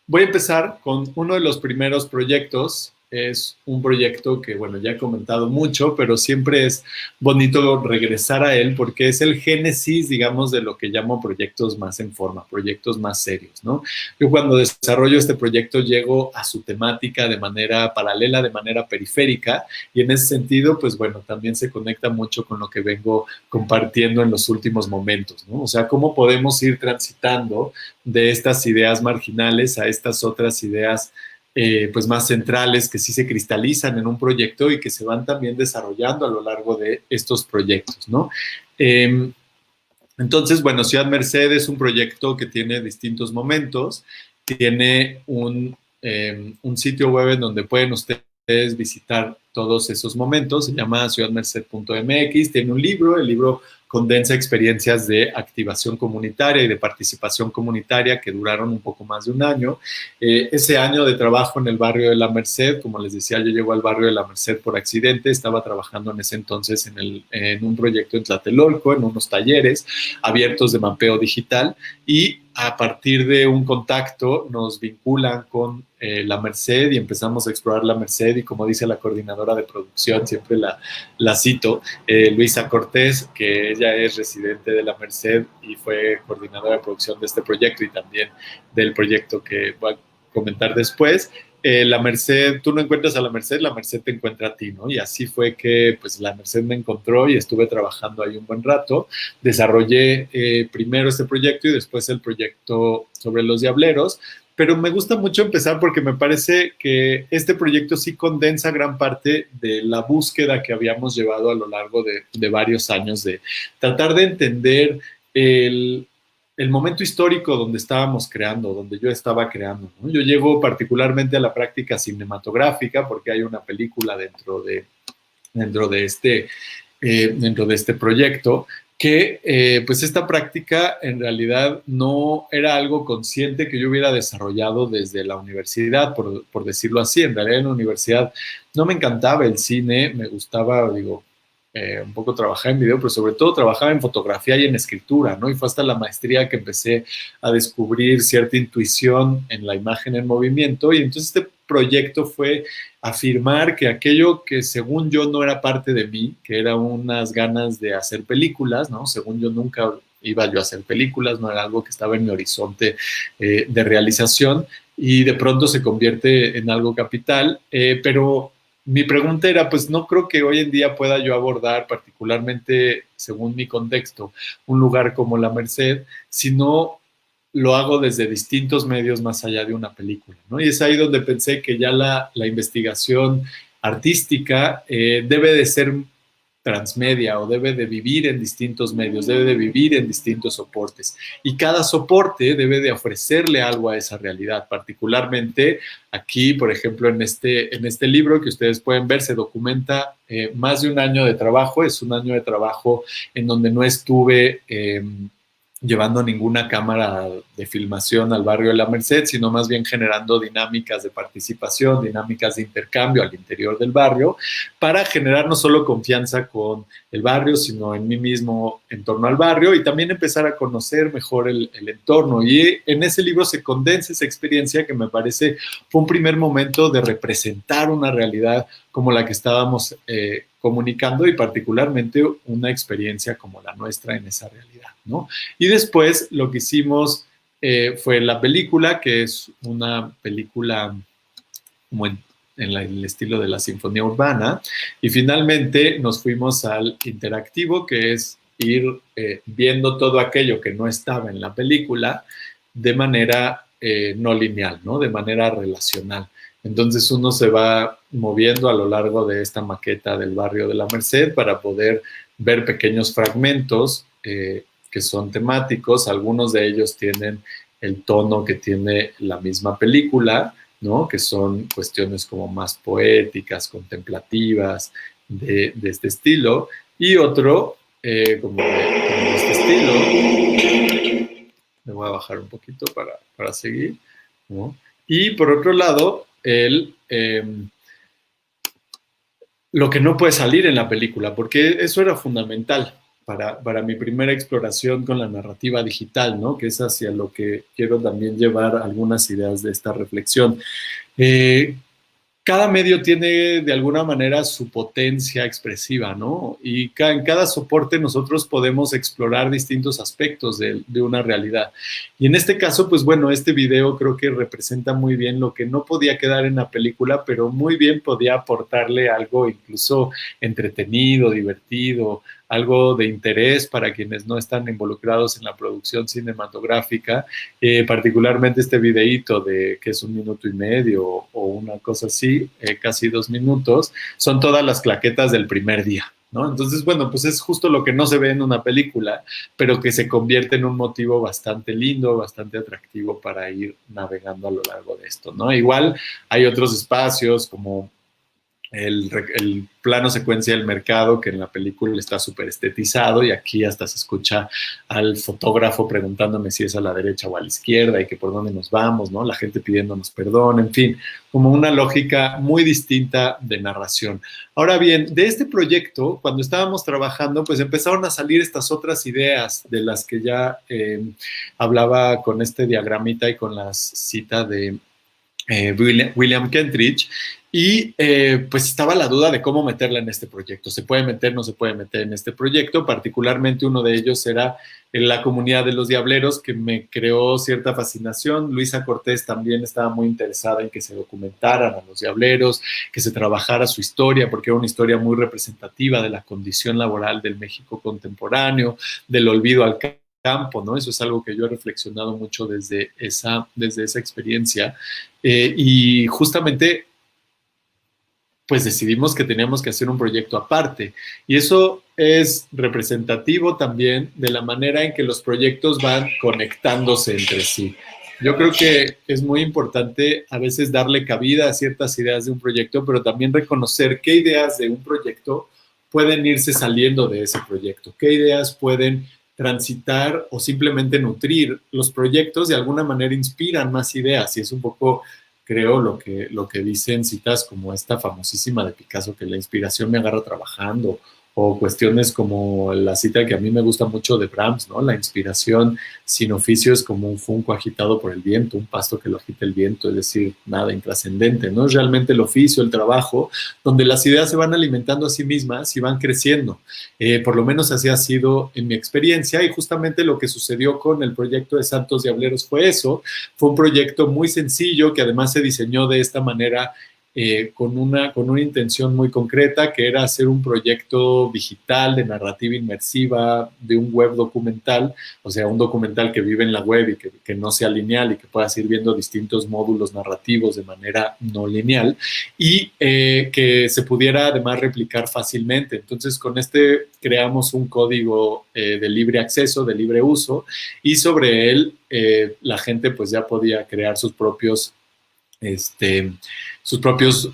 voy a empezar con uno de los primeros proyectos. Es un proyecto que, bueno, ya he comentado mucho, pero siempre es bonito regresar a él porque es el génesis, digamos, de lo que llamo proyectos más en forma, proyectos más serios, ¿no? Yo cuando desarrollo este proyecto llego a su temática de manera paralela, de manera periférica, y en ese sentido, pues bueno, también se conecta mucho con lo que vengo compartiendo en los últimos momentos, ¿no? O sea, cómo podemos ir transitando de estas ideas marginales a estas otras ideas pues más centrales que sí se cristalizan en un proyecto y que se van también desarrollando a lo largo de estos proyectos, ¿no? Entonces, bueno, Ciudad Merced es un proyecto que tiene distintos momentos, tiene un sitio web en donde pueden ustedes visitar todos esos momentos, se llama ciudadmerced.mx, tiene un libro, el libro condensa experiencias de activación comunitaria y de participación comunitaria que duraron un poco más de un año. Ese año de trabajo en el barrio de La Merced, como les decía, yo llego al barrio de La Merced por accidente, estaba trabajando en ese entonces en un proyecto en Tlatelolco, en unos talleres abiertos de mapeo digital, y a partir de un contacto nos vinculan con La Merced y empezamos a explorar La Merced, y como dice la coordinadora de producción, siempre la cito, Luisa Cortés, que ella es residente de La Merced y fue coordinadora de producción de este proyecto y también del proyecto que voy a comentar después. La Merced, tú no encuentras a La Merced te encuentra a ti, ¿no? Y así fue que pues La Merced me encontró y estuve trabajando ahí un buen rato. Desarrollé primero este proyecto y después el proyecto sobre los diableros, pero me gusta mucho empezar porque me parece que este proyecto sí condensa gran parte de la búsqueda que habíamos llevado a lo largo de varios años, de tratar de entender el momento histórico donde estábamos creando, donde yo estaba creando, ¿no? Yo llego particularmente a la práctica cinematográfica porque hay una película dentro de este proyecto, que pues esta práctica en realidad no era algo consciente que yo hubiera desarrollado desde la universidad, por decirlo así. En realidad en la universidad no me encantaba el cine, me gustaba, digo, un poco trabajar en video, pero sobre todo trabajaba en fotografía y en escritura, ¿no? Y fue hasta la maestría que empecé a descubrir cierta intuición en la imagen en movimiento, y entonces este proyecto fue afirmar que aquello que según yo no era parte de mí, que era unas ganas de hacer películas, ¿no? Según yo nunca iba yo a hacer películas, no era algo que estaba en mi horizonte de realización, y de pronto se convierte en algo capital, pero mi pregunta era, pues no creo que hoy en día pueda yo abordar, particularmente según mi contexto, un lugar como la Merced, si no lo hago desde distintos medios más allá de una película, ¿no? Y es ahí donde pensé que ya la investigación artística debe de ser transmedia o debe de vivir en distintos medios, debe de vivir en distintos soportes. Y cada soporte debe de ofrecerle algo a esa realidad. Particularmente aquí, por ejemplo, en este libro que ustedes pueden ver, se documenta más de un año de trabajo. Es un año de trabajo en donde no estuve llevando ninguna cámara de filmación al barrio de la Merced, sino más bien generando dinámicas de participación, dinámicas de intercambio al interior del barrio, para generar no solo confianza con el barrio, sino en mí mismo en torno al barrio, y también empezar a conocer mejor el entorno. Y en ese libro se condensa esa experiencia que me parece fue un primer momento de representar una realidad como la que estábamos comunicando, y particularmente una experiencia como la nuestra en esa realidad, ¿no? Y después lo que hicimos fue la película, que es una película como en el estilo de la Sinfonía Urbana, y finalmente nos fuimos al interactivo, que es ir viendo todo aquello que no estaba en la película de manera no lineal, ¿no? De manera relacional. Entonces uno se va moviendo a lo largo de esta maqueta del barrio de la Merced para poder ver pequeños fragmentos que son temáticos. Algunos de ellos tienen el tono que tiene la misma película, ¿no? Que son cuestiones como más poéticas, contemplativas, de este estilo. Y otro, como de este estilo. Me voy a bajar un poquito para seguir, ¿no? Y por otro lado, lo que no puede salir en la película, porque eso era fundamental para mi primera exploración con la narrativa digital, ¿no? Que es hacia lo que quiero también llevar algunas ideas de esta reflexión. Cada medio tiene de alguna manera su potencia expresiva, ¿no? Y en cada soporte nosotros podemos explorar distintos aspectos de una realidad. Y en este caso, pues bueno, este video creo que representa muy bien lo que no podía quedar en la película, pero muy bien podía aportarle algo incluso entretenido, divertido, algo de interés para quienes no están involucrados en la producción cinematográfica, particularmente este videíto de que es 1 minuto y medio o una cosa así, casi 2 minutos, son todas las claquetas del primer día, ¿no? Entonces, bueno, pues es justo lo que no se ve en una película, pero que se convierte en un motivo bastante lindo, bastante atractivo para ir navegando a lo largo de esto, ¿no? Igual hay otros espacios como el plano secuencia del mercado, que en la película está súper estetizado, y aquí hasta se escucha al fotógrafo preguntándome si es a la derecha o a la izquierda y que por dónde nos vamos, ¿no? La gente pidiéndonos perdón, en fin, como una lógica muy distinta de narración. Ahora bien, de este proyecto, cuando estábamos trabajando, pues empezaron a salir estas otras ideas de las que ya hablaba con este diagramita y con la cita de William Kentridge, y pues estaba la duda de cómo meterla en este proyecto. ¿Se puede meter, no se puede meter en este proyecto? Particularmente uno de ellos era en la comunidad de los diableros, que me creó cierta fascinación. Luisa Cortés también estaba muy interesada en que se documentaran a los diableros, que se trabajara su historia, porque era una historia muy representativa de la condición laboral del México contemporáneo, del olvido al campo, ¿no? Eso es algo que yo he reflexionado mucho desde esa experiencia. Y justamente pues decidimos que teníamos que hacer un proyecto aparte. Y eso es representativo también de la manera en que los proyectos van conectándose entre sí. Yo creo que es muy importante a veces darle cabida a ciertas ideas de un proyecto, pero también reconocer qué ideas de un proyecto pueden irse saliendo de ese proyecto, qué ideas pueden transitar o simplemente nutrir los proyectos, de alguna manera inspiran más ideas, y es un poco, creo, lo que dicen citas como esta famosísima de Picasso, que la inspiración me agarra trabajando, o cuestiones como la cita que a mí me gusta mucho de Brahms, ¿no? La inspiración sin oficio es como un junco agitado por el viento, un pasto que lo agita el viento, es decir, nada intrascendente, ¿no? Es realmente el oficio, el trabajo, donde las ideas se van alimentando a sí mismas y van creciendo. Por lo menos así ha sido en mi experiencia, y justamente lo que sucedió con el proyecto de Santos Diableros fue eso. Fue un proyecto muy sencillo que además se diseñó de esta manera, con una intención muy concreta, que era hacer un proyecto digital de narrativa inmersiva, de un web documental, o sea, un documental que vive en la web y que no sea lineal y que puedas ir viendo distintos módulos narrativos de manera no lineal, y que se pudiera además replicar fácilmente. Entonces, con este creamos un código de libre acceso, de libre uso, y sobre él la gente pues ya podía crear sus propios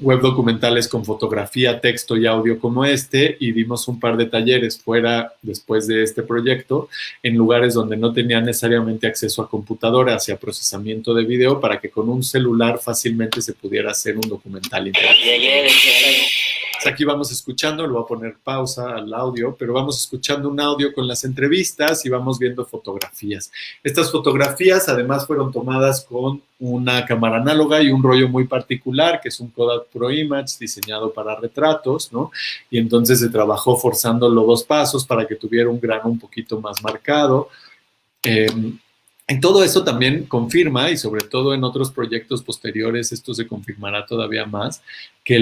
web documentales con fotografía, texto y audio como este, y dimos un par de talleres fuera después de este proyecto en lugares donde no tenían necesariamente acceso a computadoras y a procesamiento de video, para que con un celular fácilmente se pudiera hacer un documental interactivo. Aquí vamos escuchando, lo voy a poner pausa al audio, pero vamos escuchando un audio con las entrevistas y vamos viendo fotografías. Estas fotografías además fueron tomadas con una cámara análoga y un rollo muy particular, que es un Kodak Pro Image diseñado para retratos, ¿no? Y entonces se trabajó forzándolo 2 pasos para que tuviera un grano un poquito más marcado. En todo eso también confirma, y sobre todo en otros proyectos posteriores esto se confirmará todavía más, que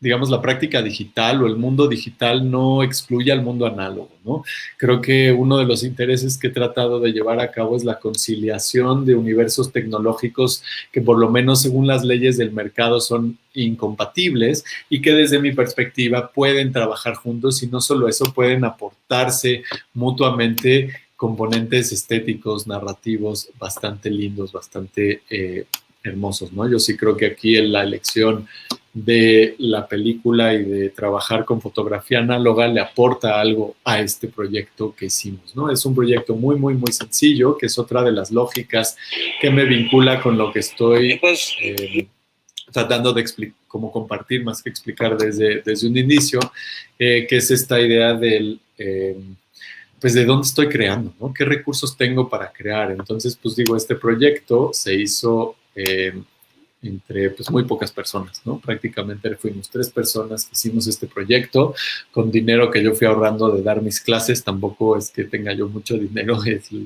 digamos, la práctica digital o el mundo digital no excluye al mundo análogo, ¿no? Creo que uno de los intereses que he tratado de llevar a cabo es la conciliación de universos tecnológicos que, por lo menos según las leyes del mercado, son incompatibles, y que desde mi perspectiva pueden trabajar juntos, y no solo eso, pueden aportarse mutuamente componentes estéticos, narrativos bastante lindos, bastante hermosos, ¿no? Yo sí creo que aquí en la elección de la película y de trabajar con fotografía análoga le aporta algo a este proyecto que hicimos, ¿no? Es un proyecto muy, muy, muy sencillo, que es otra de las lógicas que me vincula con lo que estoy tratando de como compartir más que explicar desde un inicio, que es esta idea del pues de dónde estoy creando, ¿no? ¿Qué recursos tengo para crear? Entonces, pues digo, este proyecto se hizo entre pues muy pocas personas, ¿no? Prácticamente fuimos 3 personas que hicimos este proyecto con dinero que yo fui ahorrando de dar mis clases. Tampoco es que tenga yo mucho dinero,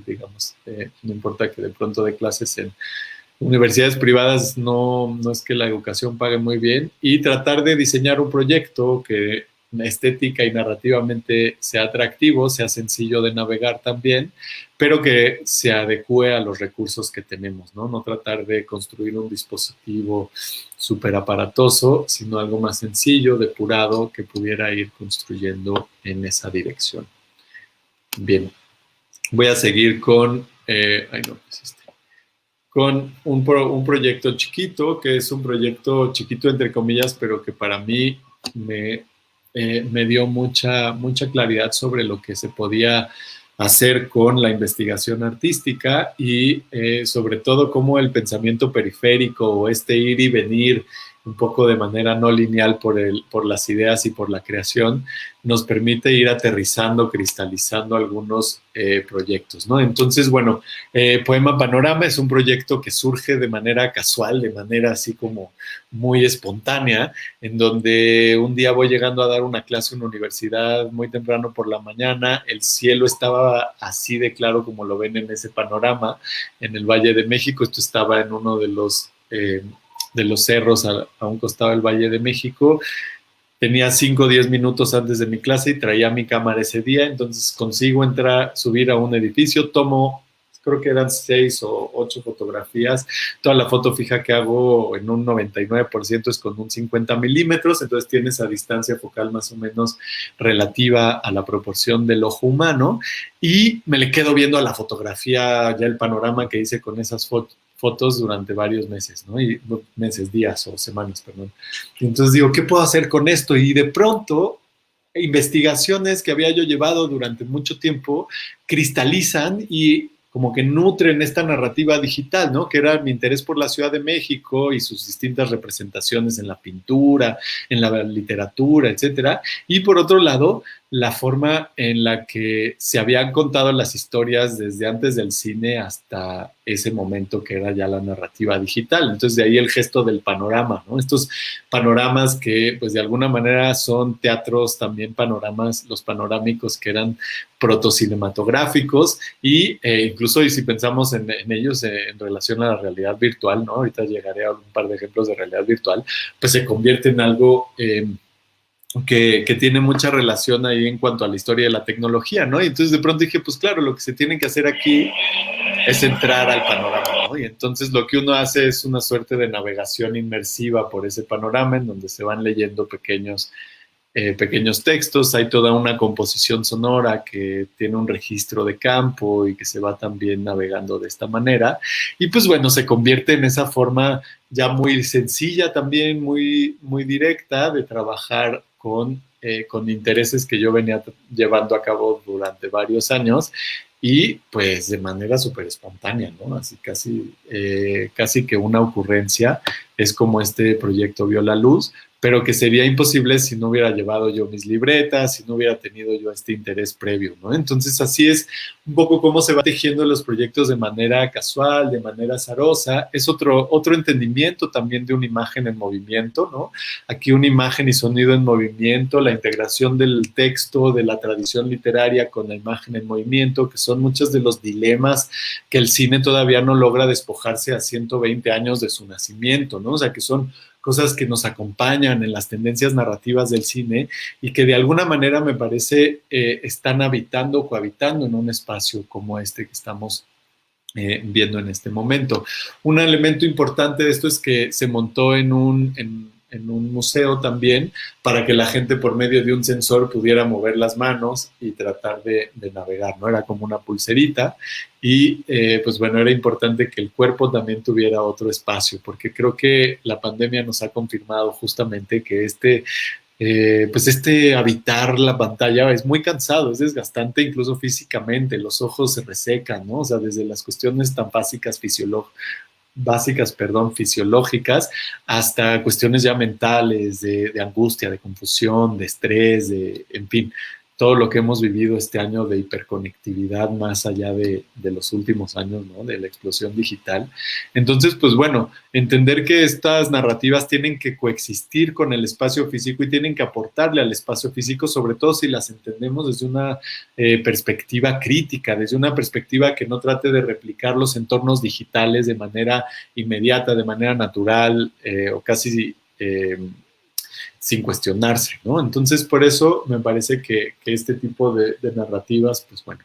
digamos, no importa que de pronto dé clases en universidades privadas, no es que la educación pague muy bien, y tratar de diseñar un proyecto que estética y narrativamente sea atractivo, sea sencillo de navegar también, pero que se adecue a los recursos que tenemos, ¿no? No tratar de construir un dispositivo súper aparatoso, sino algo más sencillo, depurado, que pudiera ir construyendo en esa dirección. Bien, voy a seguir con con un proyecto chiquito, que es un proyecto chiquito entre comillas, pero que para mí me dio mucha claridad sobre lo que se podía hacer con la investigación artística, y sobre todo cómo el pensamiento periférico, o este ir y venir un poco de manera no lineal por las ideas y por la creación, nos permite ir aterrizando, cristalizando algunos proyectos, ¿no? Entonces, bueno, Poema Panorama es un proyecto que surge de manera casual, de manera así como muy espontánea, en donde un día voy llegando a dar una clase en una universidad muy temprano por la mañana. El cielo estaba así de claro como lo ven en ese panorama en el Valle de México. Esto estaba en uno de los cerros a un costado del Valle de México. Tenía 5 o 10 minutos antes de mi clase y traía mi cámara ese día, entonces consigo subir a un edificio, tomo, creo que eran 6 o 8 fotografías. Toda la foto fija que hago en un 99% es con un 50 milímetros, entonces tiene esa distancia focal más o menos relativa a la proporción del ojo humano, y me le quedo viendo a la fotografía, ya el panorama que hice con esas fotos durante varios meses, ¿no? Y meses, días o semanas, perdón. Y entonces digo, ¿qué puedo hacer con esto? Y de pronto, investigaciones que había yo llevado durante mucho tiempo cristalizan y como que nutren esta narrativa digital, ¿no? Que era mi interés por la Ciudad de México y sus distintas representaciones en la pintura, en la literatura, etcétera. Y por otro lado, la forma en la que se habían contado las historias desde antes del cine hasta ese momento que era ya la narrativa digital. Entonces, de ahí el gesto del panorama, ¿no? Estos panoramas que, pues, de alguna manera son teatros también panoramas, los panorámicos que eran protocinematográficos y incluso y si pensamos en ellos en relación a la realidad virtual, ¿no? Ahorita llegaré a un par de ejemplos de realidad virtual, pues se convierte en algo que tiene mucha relación ahí en cuanto a la historia de la tecnología, ¿no? Y entonces de pronto dije, pues claro, lo que se tiene que hacer aquí es entrar al panorama, ¿no? Y entonces lo que uno hace es una suerte de navegación inmersiva por ese panorama en donde se van leyendo pequeños textos, hay toda una composición sonora que tiene un registro de campo y que se va también navegando de esta manera. Y pues bueno, se convierte en esa forma ya muy sencilla también, muy, muy directa de trabajar con intereses que yo venía llevando a cabo durante varios años y pues de manera súper espontánea, ¿no? Así casi que una ocurrencia es como este proyecto vio la luz, pero que sería imposible si no hubiera llevado yo mis libretas, si no hubiera tenido yo este interés previo, ¿no? Entonces así es un poco cómo se va tejiendo los proyectos de manera casual, de manera azarosa. Es otro entendimiento también de una imagen en movimiento, ¿no? Aquí una imagen y sonido en movimiento, la integración del texto, de la tradición literaria con la imagen en movimiento, que son muchos de los dilemas que el cine todavía no logra despojarse a 120 años de su nacimiento, ¿no? O sea, que son cosas que nos acompañan en las tendencias narrativas del cine y que de alguna manera me parece están habitando, cohabitando en un espacio como este que estamos viendo en este momento. Un elemento importante de esto es que se montó en un museo también para que la gente por medio de un sensor pudiera mover las manos y tratar de navegar, ¿no? Era como una pulserita y pues bueno, era importante que el cuerpo también tuviera otro espacio, porque creo que la pandemia nos ha confirmado justamente que pues habitar la pantalla es muy cansado, es desgastante incluso físicamente, los ojos se resecan, ¿no? O sea, desde las cuestiones tan fisiológicas, hasta cuestiones ya mentales, de angustia, de confusión, de estrés, en fin, todo lo que hemos vivido este año de hiperconectividad más allá de los últimos años, ¿no? De la explosión digital. Entonces, pues bueno, entender que estas narrativas tienen que coexistir con el espacio físico y tienen que aportarle al espacio físico, sobre todo si las entendemos desde una perspectiva crítica, desde una perspectiva que no trate de replicar los entornos digitales de manera inmediata, de manera natural o casi sin cuestionarse, ¿no? Entonces, por eso me parece que este tipo de narrativas, pues bueno,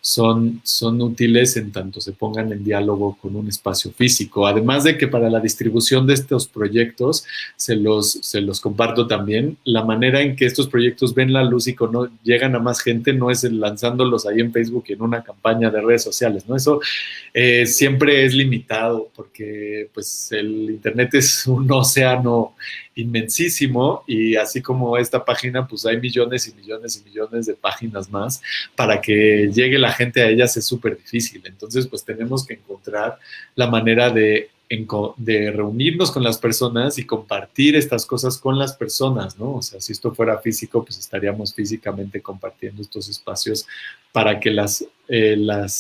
son útiles en tanto se pongan en diálogo con un espacio físico. Además de que para la distribución de estos proyectos, se los comparto también, la manera en que estos proyectos ven la luz y llegan a más gente no es lanzándolos ahí en Facebook y en una campaña de redes sociales, ¿no? Eso siempre es limitado porque pues el Internet es un océano inmensísimo y así como esta página, pues hay millones y millones y millones de páginas más. Para que llegue la gente a ellas es súper difícil. Entonces, pues tenemos que encontrar la manera de reunirnos con las personas y compartir estas cosas con las personas, ¿no? O sea, si esto fuera físico, pues estaríamos físicamente compartiendo estos espacios para que las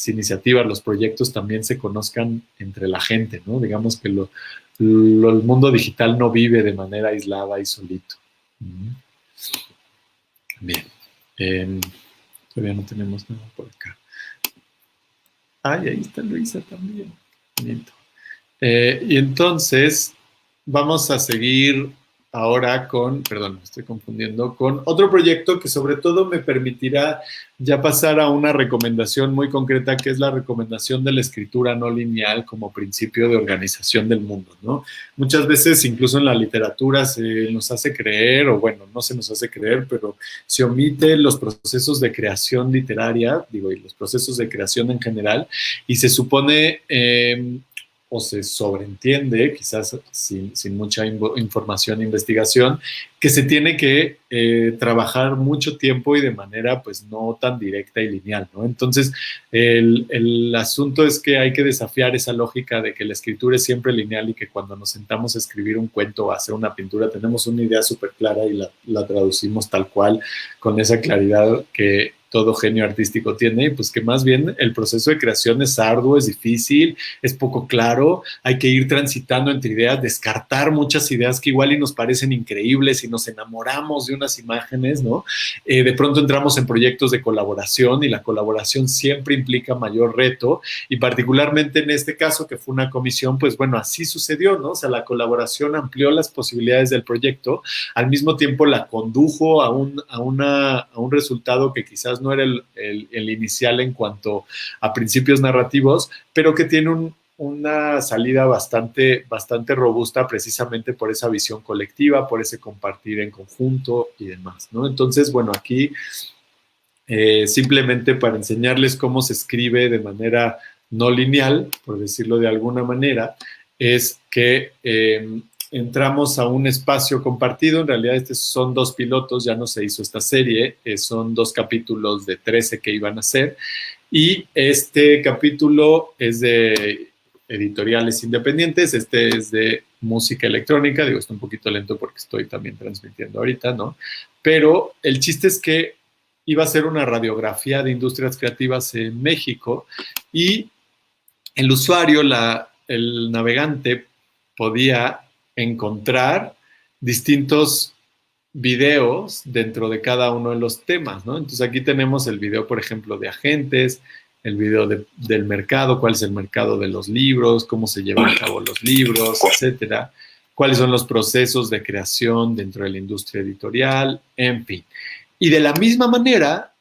iniciativas, los proyectos también se conozcan entre la gente, ¿no? Digamos que el mundo digital no vive de manera aislada y solito. Bien. Todavía no tenemos nada por acá. Ay, ahí está Luisa también. Y entonces vamos a seguir ahora perdón, me estoy confundiendo, con otro proyecto que sobre todo me permitirá ya pasar a una recomendación muy concreta, que es la recomendación de la escritura no lineal como principio de organización del mundo, ¿no? Muchas veces, incluso en la literatura, se nos hace creer, o bueno, no se nos hace creer, pero se omite los procesos de creación literaria, y los procesos de creación en general, y se supone o se sobreentiende, quizás sin mucha información e investigación, que se tiene que trabajar mucho tiempo y de manera pues no tan directa y lineal, ¿no? Entonces, el asunto es que hay que desafiar esa lógica de que la escritura es siempre lineal y que cuando nos sentamos a escribir un cuento o a hacer una pintura tenemos una idea súper clara y la traducimos tal cual, con esa claridad que todo genio artístico tiene, y pues que más bien el proceso de creación es arduo, es difícil, es poco claro, hay que ir transitando entre ideas, descartar muchas ideas que igual y nos parecen increíbles y nos enamoramos de unas imágenes, ¿no? De pronto entramos en proyectos de colaboración y la colaboración siempre implica mayor reto, y particularmente en este caso que fue una comisión, pues bueno, así sucedió, ¿no? O sea, la colaboración amplió las posibilidades del proyecto, al mismo tiempo la condujo a un resultado que quizás no era el inicial en cuanto a principios narrativos, pero que tiene una salida bastante robusta precisamente por esa visión colectiva, por ese compartir en conjunto y demás, ¿no? Entonces, bueno, aquí simplemente para enseñarles cómo se escribe de manera no lineal, por decirlo de alguna manera, es que entramos a un espacio compartido. En realidad estos son 2 pilotos, ya no se hizo esta serie, son 2 capítulos de 13 que iban a ser, y este capítulo es de editoriales independientes, este es de música electrónica, digo, está un poquito lento porque estoy también transmitiendo ahorita, ¿no? Pero el chiste es que iba a ser una radiografía de industrias creativas en México, y el usuario, el navegante, podía encontrar distintos videos dentro de cada uno de los temas, ¿no? Entonces aquí tenemos el video, por ejemplo, de agentes, el video del mercado, cuál es el mercado de los libros, cómo se llevan a cabo los libros, etcétera, cuáles son los procesos de creación dentro de la industria editorial, en fin. Y de la misma manera,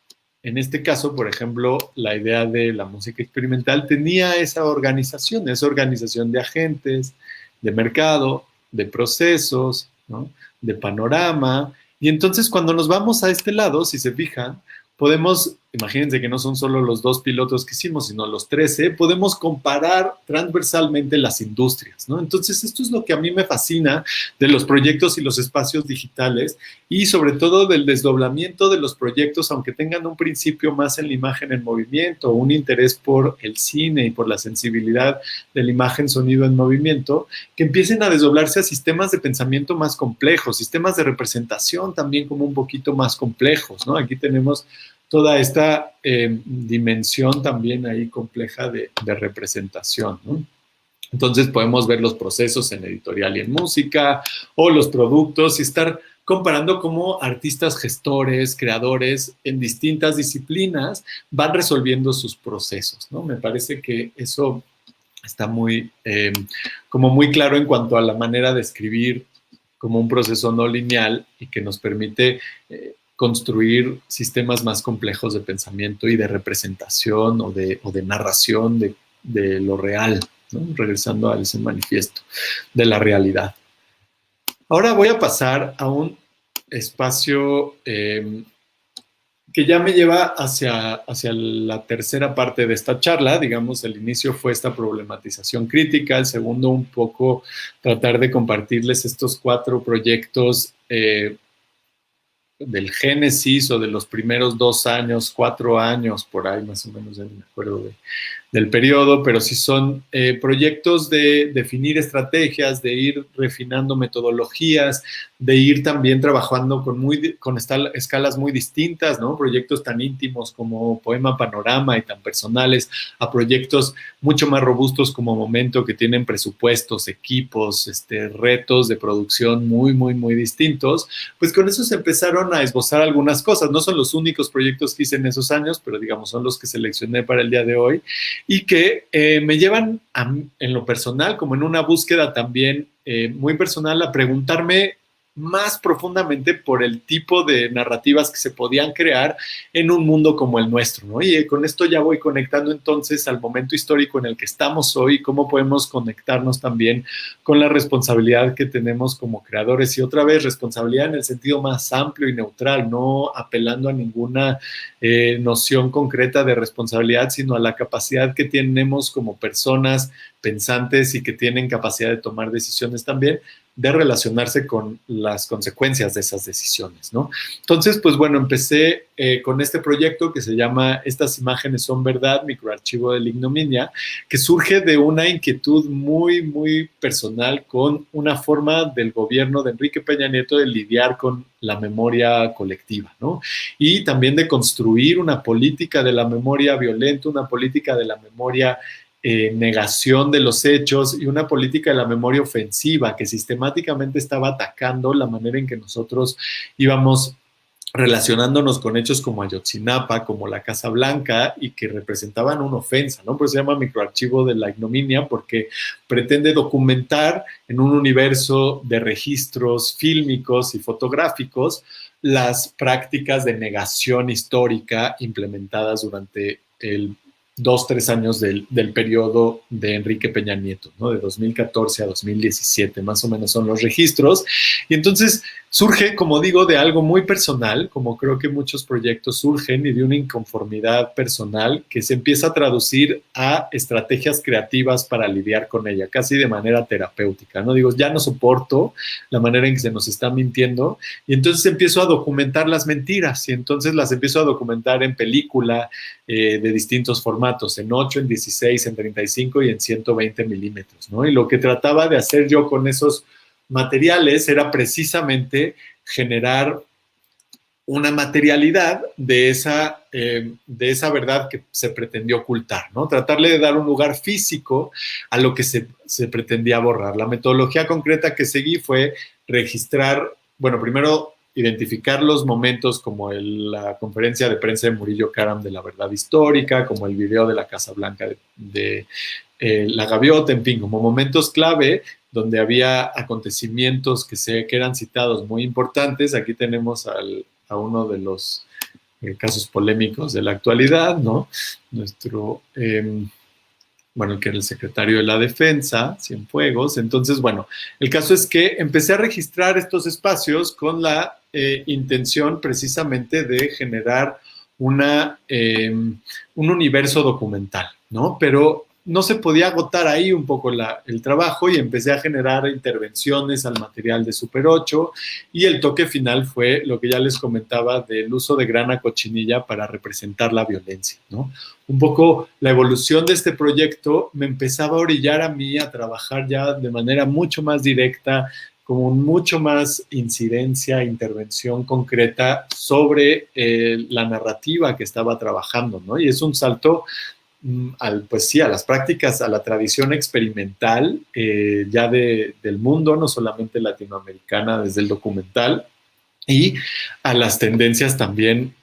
en este caso, por ejemplo, la idea de la música experimental tenía esa organización de agentes, de mercado, de procesos, ¿no? De panorama. Y entonces cuando nos vamos a este lado, si se fijan, podemos, imagínense que no son solo los 2 pilotos que hicimos, sino los 13, podemos comparar transversalmente las industrias, ¿no? Entonces esto es lo que a mí me fascina de los proyectos y los espacios digitales, y sobre todo del desdoblamiento de los proyectos, aunque tengan un principio más en la imagen en movimiento, un interés por el cine y por la sensibilidad de la imagen sonido en movimiento, que empiecen a desdoblarse a sistemas de pensamiento más complejos, sistemas de representación también como un poquito más complejos, ¿no? Aquí tenemos toda esta dimensión también ahí compleja de representación, ¿no? Entonces podemos ver los procesos en editorial y en música, o los productos, y estar comparando cómo artistas gestores, creadores en distintas disciplinas van resolviendo sus procesos, ¿no? Me parece que eso está como muy claro en cuanto a la manera de escribir como un proceso no lineal, y que nos permite construir sistemas más complejos de pensamiento y de representación o de narración de lo real, ¿no? Regresando a ese manifiesto de la realidad. Ahora voy a pasar a un espacio que ya me lleva hacia la tercera parte de esta charla. Digamos, el inicio fue esta problematización crítica, el segundo un poco tratar de compartirles estos 4 proyectos del génesis, o de los primeros 2 años, 4 años, por ahí más o menos, ya no me acuerdo del periodo, pero sí son proyectos de definir estrategias, de ir refinando metodologías, de ir también trabajando con escalas muy distintas, ¿no? Proyectos tan íntimos como Poema Panorama y tan personales, a proyectos mucho más robustos como Momento, que tienen presupuestos, equipos, retos de producción muy, muy, muy distintos. Pues con eso se empezaron a esbozar algunas cosas. No son los únicos proyectos que hice en esos años, pero digamos son los que seleccioné para el día de hoy, y que me llevan en lo personal, como en una búsqueda también muy personal, a preguntarme más profundamente por el tipo de narrativas que se podían crear en un mundo como el nuestro, ¿no? Y con esto ya voy conectando entonces al momento histórico en el que estamos hoy, cómo podemos conectarnos también con la responsabilidad que tenemos como creadores, y otra vez responsabilidad en el sentido más amplio y neutral, no apelando a ninguna noción concreta de responsabilidad, sino a la capacidad que tenemos como personas pensantes y que tienen capacidad de tomar decisiones también, de relacionarse con las consecuencias de esas decisiones, ¿no? Entonces, pues bueno, empecé con este proyecto que se llama Estas imágenes son verdad, microarchivo de la ignominia, que surge de una inquietud muy, muy personal con una forma del gobierno de Enrique Peña Nieto de lidiar con la memoria colectiva, ¿no? Y también de construir una política de la memoria violenta, una política de la memoria negación de los hechos y una política de la memoria ofensiva que sistemáticamente estaba atacando la manera en que nosotros íbamos relacionándonos con hechos como Ayotzinapa, como la Casa Blanca, y que representaban una ofensa, ¿no? Por eso se llama microarchivo de la ignominia, porque pretende documentar en un universo de registros fílmicos y fotográficos las prácticas de negación histórica implementadas durante el 2-3 años del periodo de Enrique Peña Nieto, ¿no? De 2014 a 2017, más o menos son los registros. Y entonces surge, como digo, de algo muy personal, como creo que muchos proyectos surgen, y de una inconformidad personal que se empieza a traducir a estrategias creativas para lidiar con ella, casi de manera terapéutica, ¿no? Digo, ya no soporto la manera en que se nos está mintiendo, y entonces empiezo a documentar las mentiras, y entonces las empiezo a documentar en película, de distintos formatos, en 8, en 16, en 35 y en 120 milímetros, ¿no? Y lo que trataba de hacer yo con esos materiales era precisamente generar una materialidad de esa verdad que se pretendió ocultar, ¿no? Tratarle de dar un lugar físico a lo que se pretendía borrar. La metodología concreta que seguí fue registrar, bueno, primero identificar los momentos como la conferencia de prensa de Murillo Karam de la verdad histórica, como el video de la Casa Blanca de la Gaviota, en fin, como momentos clave donde había acontecimientos que eran citados muy importantes. Aquí tenemos a uno de los casos polémicos de la actualidad, ¿no? Nuestro, bueno, que era el secretario de la Defensa, Cienfuegos. Entonces, bueno, el caso es que empecé a registrar estos espacios con la intención precisamente de generar un universo documental, ¿no? Pero no se podía agotar ahí un poco el trabajo, y empecé a generar intervenciones al material de Super 8, y el toque final fue lo que ya les comentaba del uso de grana cochinilla para representar la violencia, ¿no? Un poco la evolución de este proyecto me empezaba a orillar a mí a trabajar ya de manera mucho más directa, con mucho más incidencia, intervención concreta sobre la narrativa que estaba trabajando, ¿no? Y es un salto pues sí, a las prácticas, a la tradición experimental ya del mundo, no solamente latinoamericana desde el documental, y a las tendencias también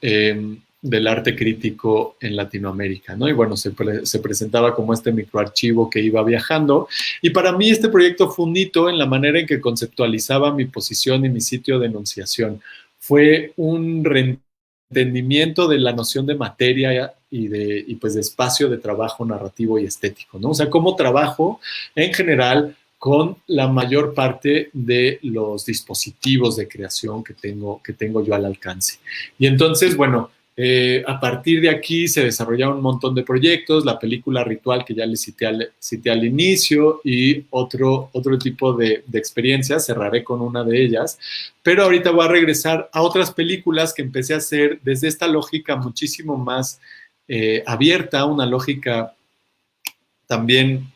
del arte crítico en Latinoamérica, ¿no? Y bueno, se presentaba como este microarchivo que iba viajando, y para mí este proyecto fue un hito en la manera en que conceptualizaba mi posición y mi sitio de enunciación. Fue un entendimiento de la noción de materia y pues de espacio de trabajo narrativo y estético, ¿no? O sea, cómo trabajo en general con la mayor parte de los dispositivos de creación que tengo yo al alcance. Y entonces, bueno, a partir de aquí se desarrollaron un montón de proyectos, la película Ritual que ya les cité al inicio, y otro tipo de experiencias. Cerraré con una de ellas, pero ahorita voy a regresar a otras películas que empecé a hacer desde esta lógica muchísimo más abierta, una lógica también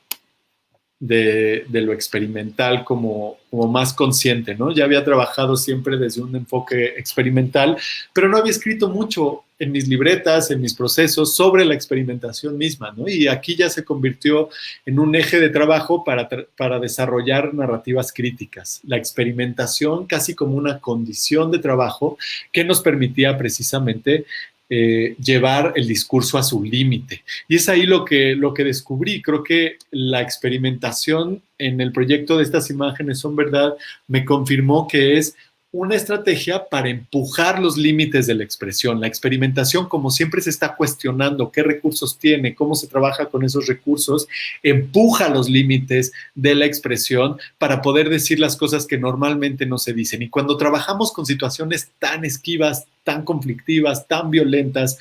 de lo experimental como más consciente, ¿no? Ya había trabajado siempre desde un enfoque experimental, pero no había escrito mucho en mis libretas, en mis procesos, sobre la experimentación misma, ¿no? Y aquí ya se convirtió en un eje de trabajo para desarrollar narrativas críticas. La experimentación casi como una condición de trabajo que nos permitía precisamente llevar el discurso a su límite. Y es ahí lo que descubrí. Creo que la experimentación en el proyecto de Estas imágenes son verdad me confirmó que es una estrategia para empujar los límites de la expresión. La experimentación, como siempre se está cuestionando qué recursos tiene, cómo se trabaja con esos recursos, empuja los límites de la expresión para poder decir las cosas que normalmente no se dicen. Y cuando trabajamos con situaciones tan esquivas, tan conflictivas, tan violentas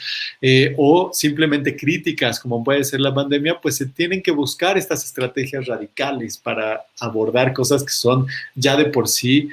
o simplemente críticas como puede ser la pandemia, pues se tienen que buscar estas estrategias radicales para abordar cosas que son ya de por sí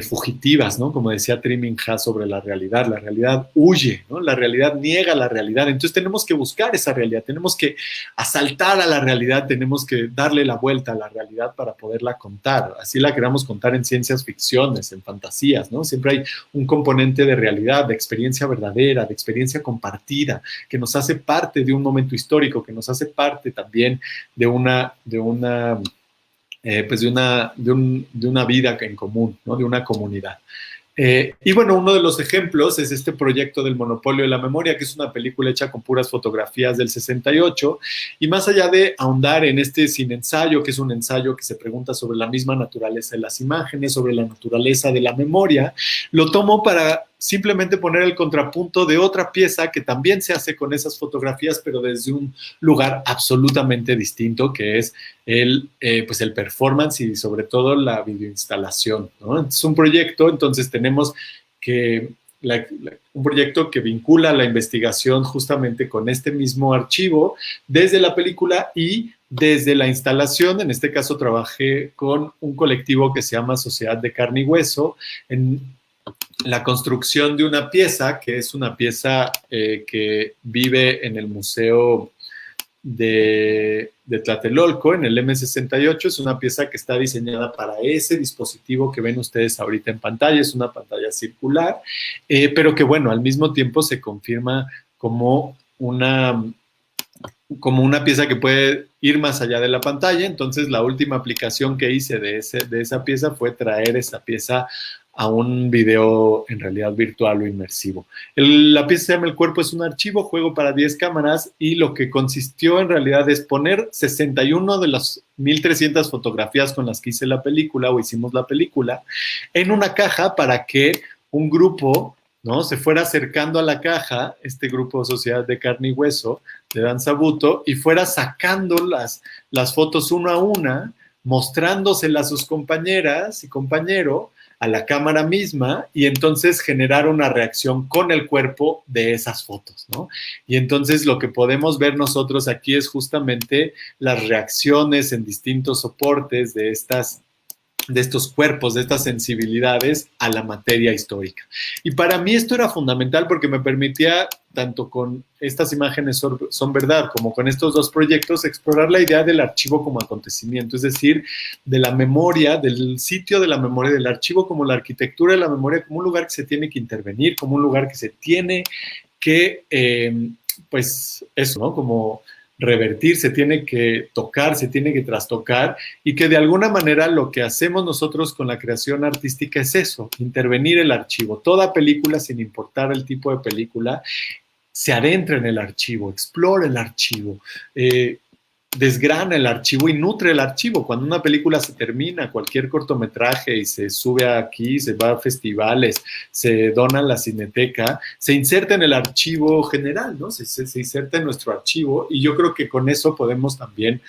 fugitivas, ¿no? Como decía Trimming Haas sobre la realidad huye, ¿no? La realidad niega la realidad, entonces tenemos que buscar esa realidad, tenemos que asaltar a la realidad, tenemos que darle la vuelta a la realidad para poderla contar, así la queramos contar en ciencias ficciones, en fantasías, ¿no? Siempre hay un componente de realidad, de experiencia verdadera, de experiencia compartida, que nos hace parte de un momento histórico, que nos hace parte también de una de una vida en común, ¿no? De una comunidad. Y bueno, uno de los ejemplos es este proyecto del Monopolio de la Memoria, que es una película hecha con puras fotografías del 68, y más allá de ahondar en este sin ensayo, que es un ensayo que se pregunta sobre la misma naturaleza de las imágenes, sobre la naturaleza de la memoria, lo tomo para simplemente poner el contrapunto de otra pieza que también se hace con esas fotografías, pero desde un lugar absolutamente distinto, que es pues el performance y sobre todo la videoinstalación, ¿no? Es un proyecto, entonces tenemos que un proyecto que vincula la investigación justamente con este mismo archivo desde la película y desde la instalación. En este caso trabajé con un colectivo que se llama Sociedad de Carne y Hueso en la construcción de una pieza, que es una pieza que vive en el Museo de Tlatelolco, en el M68. Es una pieza que está diseñada para ese dispositivo que ven ustedes ahorita en pantalla. Es una pantalla circular, pero que, bueno, al mismo tiempo se confirma como una pieza que puede ir más allá de la pantalla. Entonces, la última aplicación que hice de esa pieza fue traer esa pieza a un video en realidad virtual o inmersivo. La pieza se llama El cuerpo es un archivo, juego para 10 cámaras, y lo que consistió en realidad es poner 61 de las 1300 fotografías con las que hice la película o hicimos la película en una caja para que un grupo, ¿no?, se fuera acercando a la caja, este grupo Sociedad de Carne y Hueso de Danza Buto, y fuera sacando las fotos una a una, mostrándoselas a sus compañeras y compañero, a la cámara misma, y entonces generar una reacción con el cuerpo de esas fotos, ¿no? Y entonces lo que podemos ver nosotros aquí es justamente las reacciones en distintos soportes de estos cuerpos, de estas sensibilidades a la materia histórica. Y para mí esto era fundamental porque me permitía, tanto con estas imágenes son verdad como con estos dos proyectos, explorar la idea del archivo como acontecimiento, es decir, de la memoria, del sitio de la memoria, del archivo como la arquitectura de la memoria, como un lugar que se tiene que intervenir, como un lugar que se tiene que, pues eso, ¿no?, como revertir, se tiene que tocar, se tiene que trastocar, y que de alguna manera lo que hacemos nosotros con la creación artística es eso, intervenir el archivo. Toda película, sin importar el tipo de película, se adentra en el archivo, explora el archivo, desgrana el archivo y nutre el archivo. Cuando una película se termina, cualquier cortometraje, y se sube aquí, se va a festivales, se dona a la Cineteca, se inserta en el archivo general, ¿no? Se inserta en nuestro archivo, y yo creo que con eso podemos también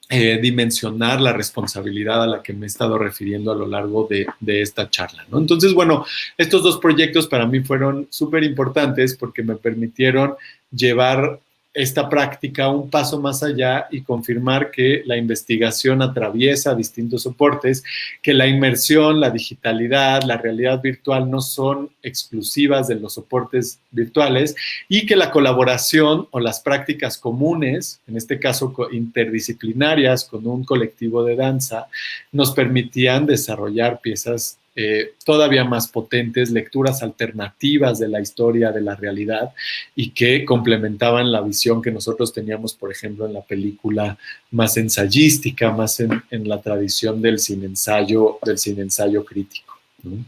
dimensionar la responsabilidad a la que me he estado refiriendo a lo largo de esta charla, ¿no? Entonces, bueno, estos dos proyectos para mí fueron súper importantes porque me permitieron llevar esta práctica un paso más allá y confirmar que la investigación atraviesa distintos soportes, que la inmersión, la digitalidad, la realidad virtual no son exclusivas de los soportes virtuales, y que la colaboración o las prácticas comunes, en este caso interdisciplinarias con un colectivo de danza, nos permitían desarrollar piezas todavía más potentes, lecturas alternativas de la historia, de la realidad, y que complementaban la visión que nosotros teníamos, por ejemplo, en la película más ensayística, más en la tradición del cine ensayo crítico, ¿no?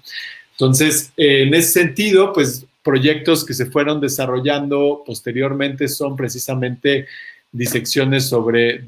Entonces, en ese sentido, pues proyectos que se fueron desarrollando posteriormente son precisamente disecciones sobre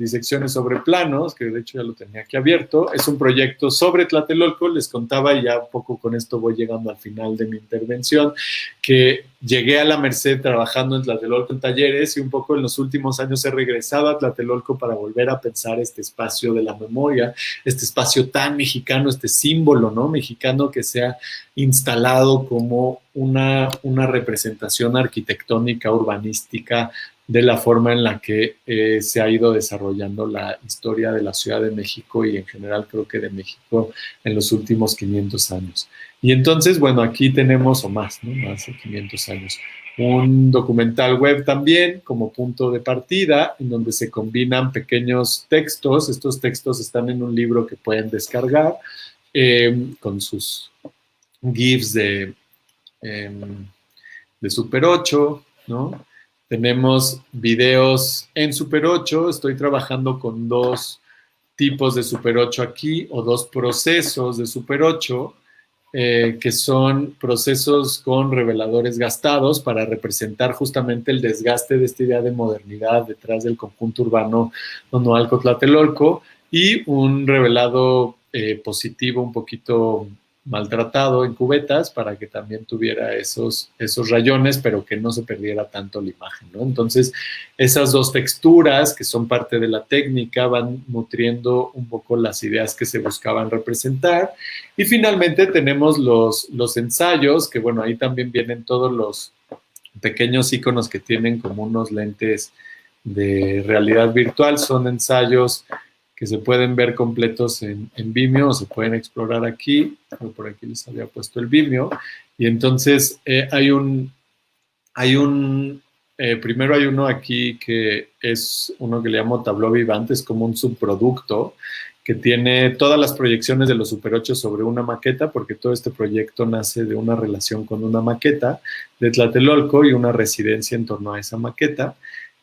planos, que de hecho ya lo tenía aquí abierto. Es un proyecto sobre Tlatelolco, les contaba, y ya un poco con esto voy llegando al final de mi intervención, que llegué a la Merced trabajando en Tlatelolco en talleres, y un poco en los últimos años he regresado a Tlatelolco para volver a pensar este espacio de la memoria, este espacio tan mexicano, este símbolo, ¿no?, mexicano, que se ha instalado como una representación arquitectónica, urbanística, de la forma en la que se ha ido desarrollando la historia de la Ciudad de México y en general creo que de México en los últimos 500 años. Y entonces, bueno, aquí tenemos, o más, ¿no?, más de 500 años, un documental web también como punto de partida, en donde se combinan pequeños textos. Estos textos están en un libro que pueden descargar con sus GIFs de Super 8, ¿no? Tenemos videos en Super 8, estoy trabajando con 2 tipos de Super 8 aquí, o 2 procesos de Super 8, que son procesos con reveladores gastados para representar justamente el desgaste de esta idea de modernidad detrás del conjunto urbano Nonualco-Tlatelolco, y un revelado positivo un poquito maltratado en cubetas para que también tuviera esos rayones, pero que no se perdiera tanto la imagen, ¿no? Entonces, esas 2 texturas que son parte de la técnica van nutriendo un poco las ideas que se buscaban representar. Y finalmente tenemos los ensayos, que bueno, ahí también vienen todos los pequeños iconos que tienen como unos lentes de realidad virtual. Son ensayos que se pueden ver completos en Vimeo, o se pueden explorar aquí. Por aquí les había puesto el Vimeo. Y entonces primero hay uno aquí que es uno que le llamo Tableau Vivante, es como un subproducto que tiene todas las proyecciones de los Super 8 sobre una maqueta, porque todo este proyecto nace de una relación con una maqueta de Tlatelolco y una residencia en torno a esa maqueta.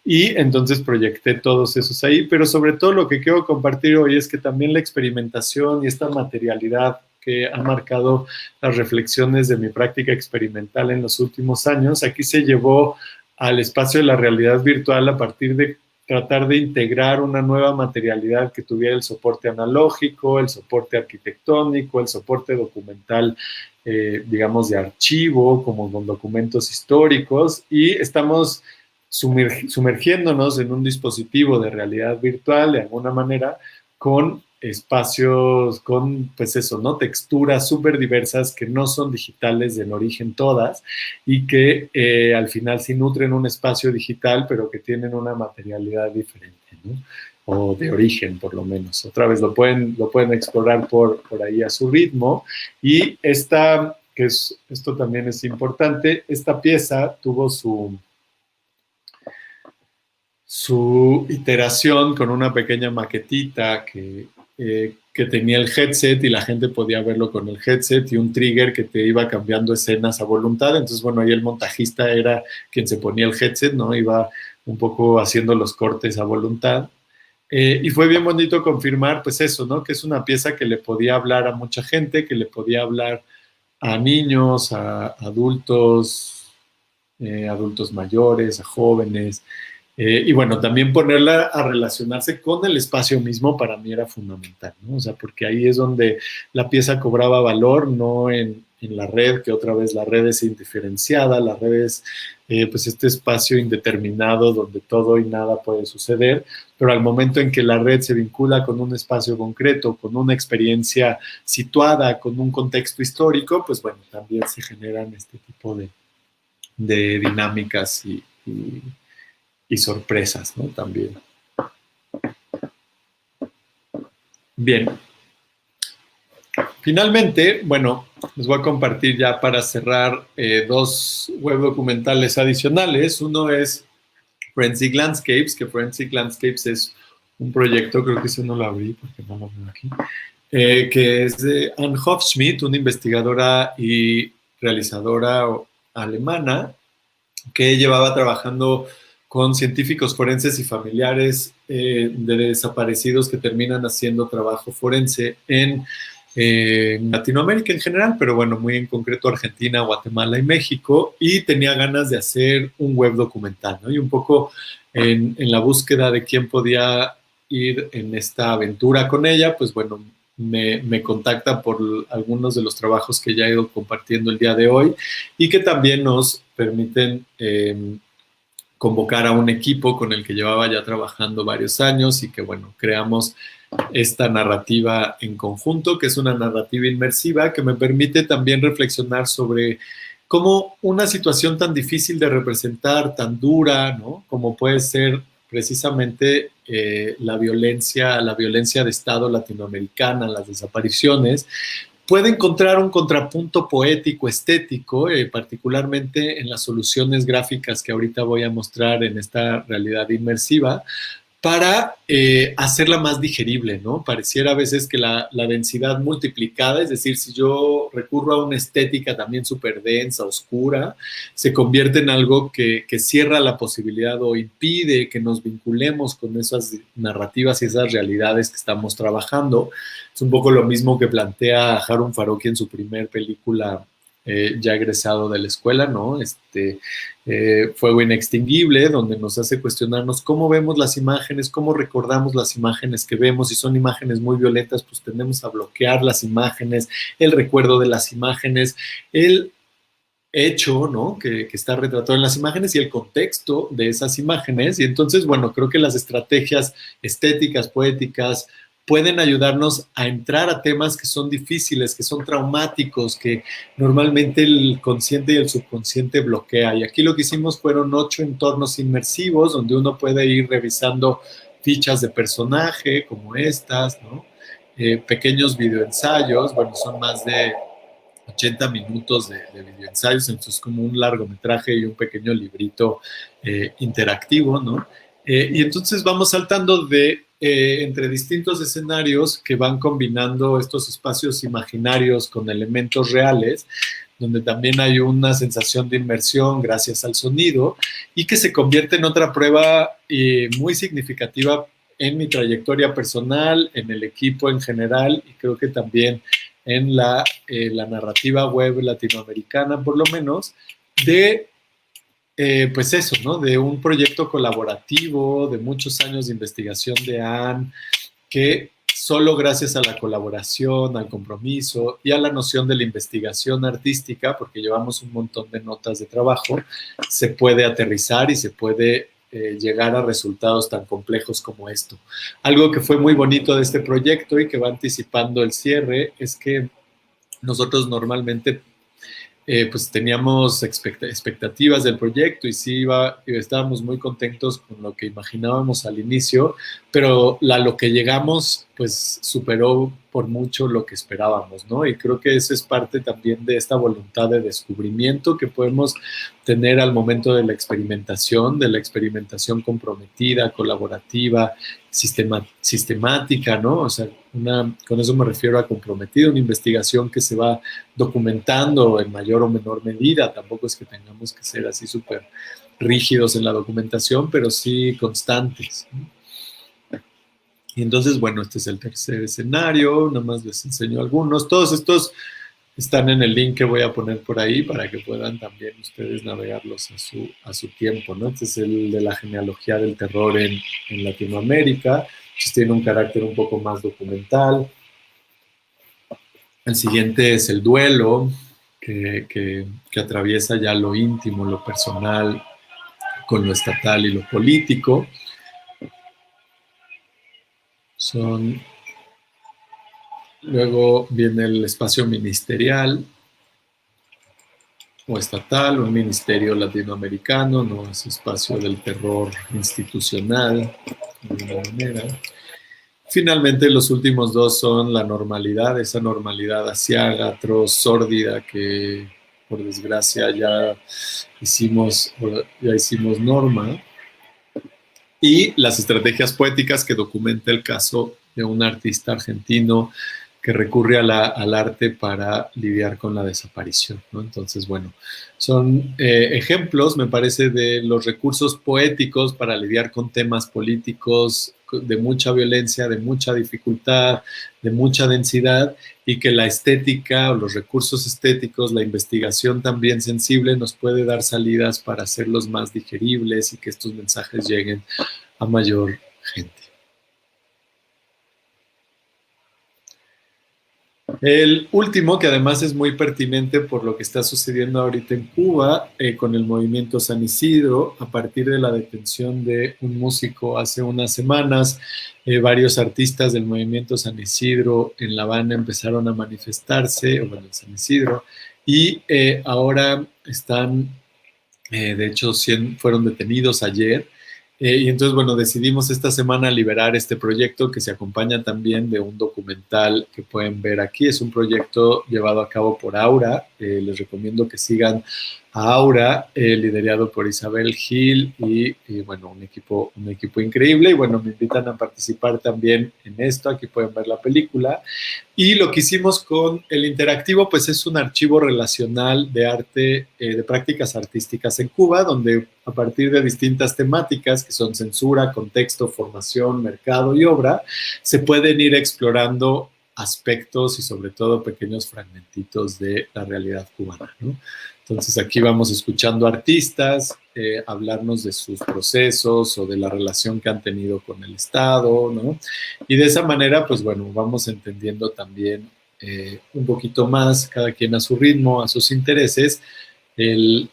Y entonces proyecté todos esos ahí, pero sobre todo lo que quiero compartir hoy es que también la experimentación y esta materialidad que han marcado las reflexiones de mi práctica experimental en los últimos años, aquí se llevó al espacio de la realidad virtual a partir de tratar de integrar una nueva materialidad que tuviera el soporte analógico, el soporte arquitectónico, el soporte documental, digamos, de archivo, como con documentos históricos, y estamos sumergiéndonos en un dispositivo de realidad virtual de alguna manera, con espacios, con pues eso, ¿no?, texturas súper diversas que no son digitales del origen todas, y que al final sí nutren un espacio digital, pero que tienen una materialidad diferente, ¿no?, o de origen por lo menos. Otra vez lo pueden explorar por ahí a su ritmo. Y esto también es importante, esta pieza tuvo su iteración con una pequeña maquetita que tenía el headset, y la gente podía verlo con el headset, y un trigger que te iba cambiando escenas a voluntad. Entonces, bueno, ahí el montajista era quien se ponía el headset, ¿no? Iba un poco haciendo los cortes a voluntad. Y fue bien bonito confirmar, pues eso, ¿no?, que es una pieza que le podía hablar a mucha gente, que le podía hablar a niños, a adultos, adultos mayores, a jóvenes. Y bueno, también ponerla a relacionarse con el espacio mismo para mí era fundamental, ¿no? O sea, porque ahí es donde la pieza cobraba valor, no en la red, que otra vez la red es indiferenciada, la red es pues este espacio indeterminado donde todo y nada puede suceder, pero al momento en que la red se vincula con un espacio concreto, con una experiencia situada, con un contexto histórico, pues bueno, también se generan este tipo de dinámicas y sorpresas, ¿no?, también. Bien. Finalmente, bueno, les voy a compartir ya para cerrar 2 web documentales adicionales. Uno es Forensic Landscapes, que Forensic Landscapes es un proyecto, creo que ese no lo abrí porque no lo veo aquí, que es de Anne Hofschmidt, una investigadora y realizadora alemana, que llevaba trabajando con científicos forenses y familiares de desaparecidos que terminan haciendo trabajo forense en en Latinoamérica en general, pero bueno, muy en concreto Argentina, Guatemala y México, y tenía ganas de hacer un web documental, ¿no? Y un poco en la búsqueda de quién podía ir en esta aventura con ella, pues bueno, me contacta por algunos de los trabajos que ya he ido compartiendo el día de hoy y que también nos permiten convocar a un equipo con el que llevaba ya trabajando varios años y que, bueno, creamos esta narrativa en conjunto, que es una narrativa inmersiva que me permite también reflexionar sobre cómo una situación tan difícil de representar, tan dura, ¿no? Como puede ser precisamente la violencia de Estado latinoamericana, las desapariciones, puede encontrar un contrapunto poético, estético, particularmente en las soluciones gráficas que ahorita voy a mostrar en esta realidad inmersiva, para hacerla más digerible, ¿no? Pareciera a veces que la densidad multiplicada, es decir, si yo recurro a una estética también súper densa, oscura, se convierte en algo que cierra la posibilidad o impide que nos vinculemos con esas narrativas y esas realidades que estamos trabajando. Es un poco lo mismo que plantea Harun Farocki en su primer película ya egresado de la escuela, ¿no? Fuego Inextinguible, donde nos hace cuestionarnos cómo vemos las imágenes, cómo recordamos las imágenes que vemos. Si son imágenes muy violentas, pues tendemos a bloquear las imágenes, el recuerdo de las imágenes, el hecho, ¿no? que está retratado en las imágenes y el contexto de esas imágenes. Y entonces, bueno, creo que las estrategias estéticas, poéticas, pueden ayudarnos a entrar a temas que son difíciles, que son traumáticos, que normalmente el consciente y el subconsciente bloquea. Y aquí lo que hicimos fueron 8 entornos inmersivos donde uno puede ir revisando fichas de personaje como estas, ¿no? Pequeños videoensayos, bueno, son más de 80 minutos de videoensayos, entonces como un largometraje y un pequeño librito interactivo, ¿no? Y entonces vamos saltando entre distintos escenarios que van combinando estos espacios imaginarios con elementos reales, donde también hay una sensación de inmersión gracias al sonido y que se convierte en otra prueba muy significativa en mi trayectoria personal, en el equipo en general y creo que también en la narrativa web latinoamericana, por lo menos, de pues eso, ¿no? De un proyecto colaborativo, de muchos años de investigación de Anne, que solo gracias a la colaboración, al compromiso y a la noción de la investigación artística, porque llevamos un montón de notas de trabajo, se puede aterrizar y se puede llegar a resultados tan complejos como esto. Algo que fue muy bonito de este proyecto y que va anticipando el cierre es que nosotros normalmente pues teníamos expectativas del proyecto y sí estábamos muy contentos con lo que imaginábamos al inicio, pero lo que llegamos pues superó por mucho lo que esperábamos, ¿no? Y creo que eso es parte también de esta voluntad de descubrimiento que podemos tener al momento de la experimentación comprometida, colaborativa, sistemática, ¿no? O sea, con eso me refiero a comprometida, una investigación que se va documentando en mayor o menor medida, tampoco es que tengamos que ser así súper rígidos en la documentación, pero sí constantes, ¿no? Y entonces, bueno, este es el tercer escenario, nada más les enseño algunos. Todos estos están en el link que voy a poner por ahí para que puedan también ustedes navegarlos a su tiempo, ¿no? Este es el de la genealogía del terror en Latinoamérica. Entonces tiene un carácter un poco más documental. El siguiente es el duelo, que atraviesa ya lo íntimo, lo personal, con lo estatal y lo político. Luego viene el espacio ministerial o estatal, un ministerio latinoamericano, no es espacio del terror institucional, de alguna manera. Finalmente, los últimos dos son la normalidad, esa normalidad aciaga, atroz, sórdida, que por desgracia ya hicimos norma, y las estrategias poéticas que documenta el caso de un artista argentino que recurre al arte para lidiar con la desaparición, ¿no? Entonces, bueno, son ejemplos, me parece, de los recursos poéticos para lidiar con temas políticos de mucha violencia, de mucha dificultad, de mucha densidad, y que la estética o los recursos estéticos, la investigación también sensible nos puede dar salidas para hacerlos más digeribles y que estos mensajes lleguen a mayor gente. El último, que además es muy pertinente por lo que está sucediendo ahorita en Cuba, con el movimiento San Isidro, a partir de la detención de un músico hace unas semanas, varios artistas del movimiento San Isidro en La Habana empezaron a manifestarse, o bueno, en San Isidro, y ahora están, de hecho, fueron detenidos ayer. Y entonces, bueno, decidimos esta semana liberar este proyecto que se acompaña también de un documental que pueden ver aquí. Es un proyecto llevado a cabo por Aura. Les recomiendo que sigan a Aura, liderado por Isabel Gil y, bueno, un equipo increíble. Y bueno, me invitan a participar también en esto. Aquí pueden ver la película. Y lo que hicimos con el interactivo, pues es un archivo relacional de arte, de prácticas artísticas en Cuba, donde a partir de distintas temáticas, que son censura, contexto, formación, mercado y obra, se pueden ir explorando aspectos y sobre todo pequeños fragmentitos de la realidad cubana, ¿no? Entonces aquí vamos escuchando artistas, hablarnos de sus procesos o de la relación que han tenido con el Estado, ¿no? Y de esa manera, pues bueno, vamos entendiendo también un poquito más, cada quien a su ritmo, a sus intereses, el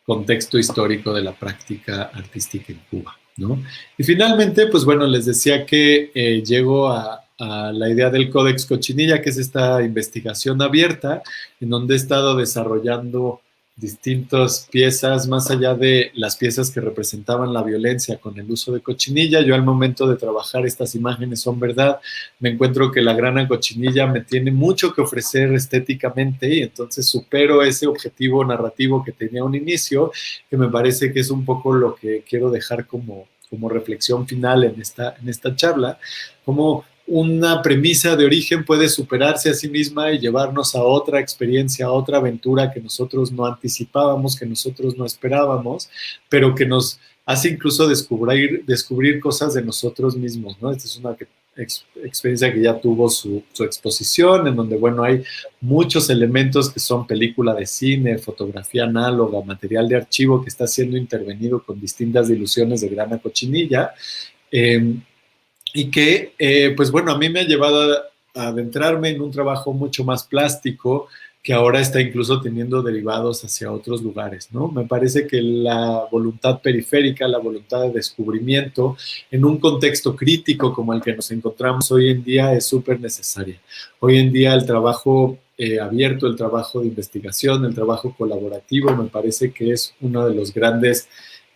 contexto histórico de la práctica artística en Cuba, ¿no? Y finalmente, pues bueno, les decía que llego a la idea del Códex Cochinilla, que es esta investigación abierta, en donde he estado desarrollando distintas piezas, más allá de las piezas que representaban la violencia con el uso de cochinilla. Yo al momento de trabajar estas imágenes son verdad, me encuentro que la grana cochinilla me tiene mucho que ofrecer estéticamente y entonces supero ese objetivo narrativo que tenía un inicio, que me parece que es un poco lo que quiero dejar como reflexión final en esta charla, como una premisa de origen puede superarse a sí misma y llevarnos a otra experiencia, a otra aventura que nosotros no anticipábamos, que nosotros no esperábamos, pero que nos hace incluso descubrir cosas de nosotros mismos, ¿no? Esta es una experiencia que ya tuvo su exposición, en donde, bueno, hay muchos elementos que son película de cine, fotografía análoga, material de archivo que está siendo intervenido con distintas diluciones de grana cochinilla, y que, pues bueno, a mí me ha llevado a adentrarme en un trabajo mucho más plástico, que ahora está incluso teniendo derivados hacia otros lugares, ¿no? Me parece que la voluntad periférica, la voluntad de descubrimiento, en un contexto crítico como el que nos encontramos hoy en día, es súper necesaria. Hoy en día el trabajo abierto, el trabajo de investigación, el trabajo colaborativo, me parece que es uno de los grandes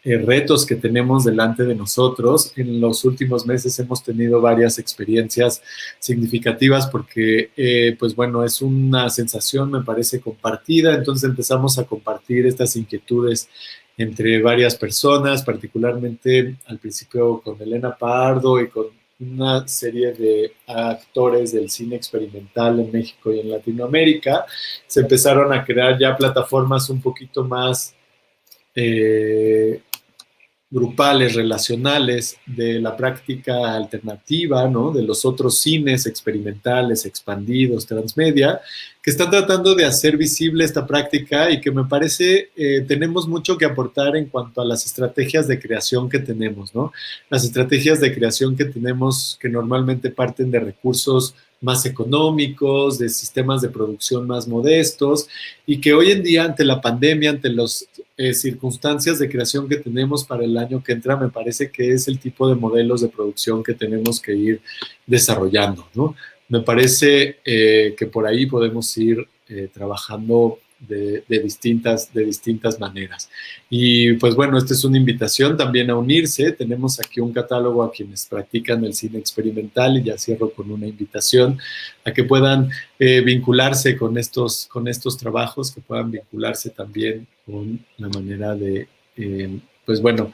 retos que tenemos delante de nosotros. En los últimos meses hemos tenido varias experiencias significativas porque, pues bueno, es una sensación, me parece, compartida. Entonces empezamos a compartir estas inquietudes entre varias personas, particularmente al principio con Elena Pardo y con una serie de actores del cine experimental en México y en Latinoamérica. Se empezaron a crear ya plataformas un poquito más grupales, relacionales, de la práctica alternativa, ¿no? De los otros cines experimentales, expandidos, transmedia, que están tratando de hacer visible esta práctica y que me parece tenemos mucho que aportar en cuanto a las estrategias de creación que tenemos, ¿no? Las estrategias de creación que tenemos que normalmente parten de recursos más económicos, de sistemas de producción más modestos, y que hoy en día, ante la pandemia, ante las circunstancias de creación que tenemos para el año que entra, me parece que es el tipo de modelos de producción que tenemos que ir desarrollando, ¿no? Me parece que por ahí podemos ir trabajando de distintas maneras. Y pues bueno, esta es una invitación también a unirse. Tenemos aquí un catálogo a quienes practican el cine experimental y ya cierro con una invitación a que puedan vincularse con estos trabajos, que puedan vincularse también con la manera de, pues bueno,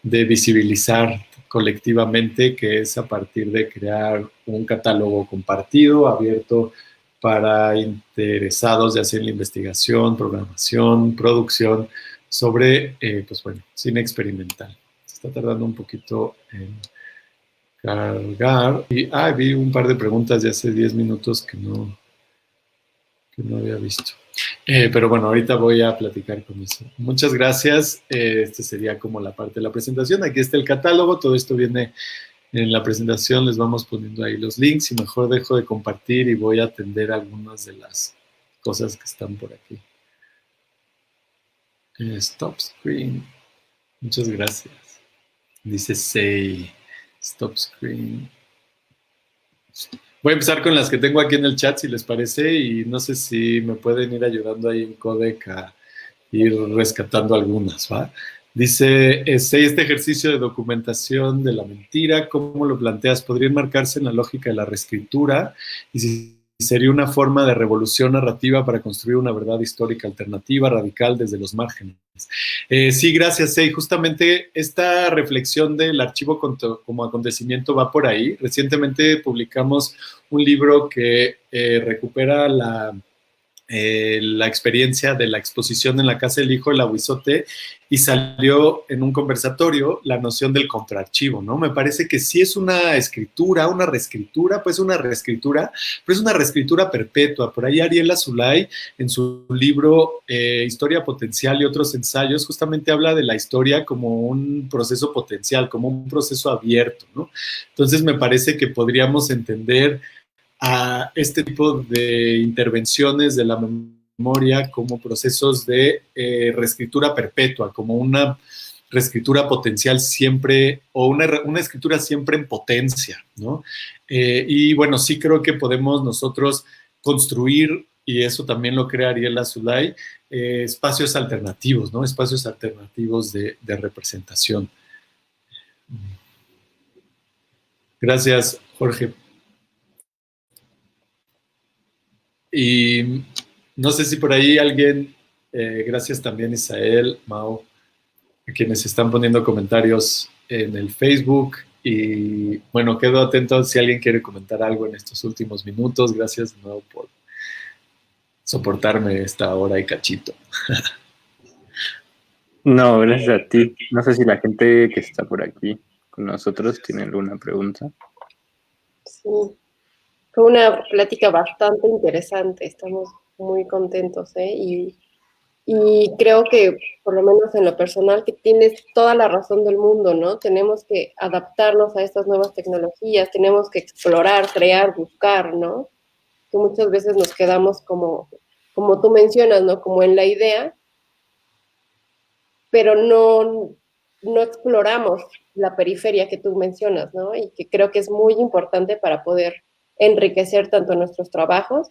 de visibilizar colectivamente, que es a partir de crear un catálogo compartido, abierto para interesados de hacer la investigación, programación, producción sobre, pues bueno, cine experimental. Se está tardando un poquito en cargar. Y vi un par de preguntas de hace 10 minutos que no había visto. Pero bueno, ahorita voy a platicar con eso. Muchas gracias. Este sería como la parte de la presentación. Aquí está el catálogo. Todo esto viene en la presentación. Les vamos poniendo ahí los links y mejor dejo de compartir y voy a atender algunas de las cosas que están por aquí. Stop screen. Muchas gracias. Dice Say. Stop screen. Voy a empezar con las que tengo aquí en el chat, si les parece, y no sé si me pueden ir ayudando ahí en Codec a ir rescatando algunas, ¿va? Dice, este ejercicio de documentación de la mentira, ¿cómo lo planteas? ¿Podría enmarcarse en la lógica de la reescritura? Y si sería una forma de revolución narrativa para construir una verdad histórica alternativa, radical, desde los márgenes. Sí, gracias, Sei. Justamente esta reflexión del archivo como acontecimiento va por ahí. Recientemente publicamos un libro que recupera la experiencia de la exposición en la Casa del Hijo de la Huizote y salió en un conversatorio la noción del contraarchivo, ¿no? Me parece que sí es una escritura, una reescritura, pues una reescritura, pero es una reescritura perpetua. Por ahí Ariel Azoulay, en su libro Historia Potencial y otros ensayos, justamente habla de la historia como un proceso potencial, como un proceso abierto, ¿no? Entonces me parece que podríamos entender a este tipo de intervenciones de la memoria como procesos de reescritura perpetua, como una reescritura potencial siempre, o una escritura siempre en potencia, ¿no? Y bueno, sí creo que podemos nosotros construir, y eso también lo crea Ariel Azoulay, espacios alternativos, ¿no? Espacios alternativos de representación. Gracias, Jorge. Y no sé si por ahí alguien, gracias también Isael, Mau, a quienes están poniendo comentarios en el Facebook. Y bueno, quedo atento si alguien quiere comentar algo en estos últimos minutos. Gracias de nuevo por soportarme esta hora y cachito. No, gracias a ti. No sé si la gente que está por aquí con nosotros tiene alguna pregunta. Sí, fue una plática bastante interesante, estamos muy contentos, ¿eh? Y creo que, por lo menos en lo personal, que tienes toda la razón del mundo, ¿no? Tenemos que adaptarnos a estas nuevas tecnologías, tenemos que explorar, crear, buscar, ¿no? Que muchas veces nos quedamos como tú mencionas, ¿no? Como en la idea, pero no exploramos la periferia que tú mencionas, ¿no? Y que creo que es muy importante para poder enriquecer tanto nuestros trabajos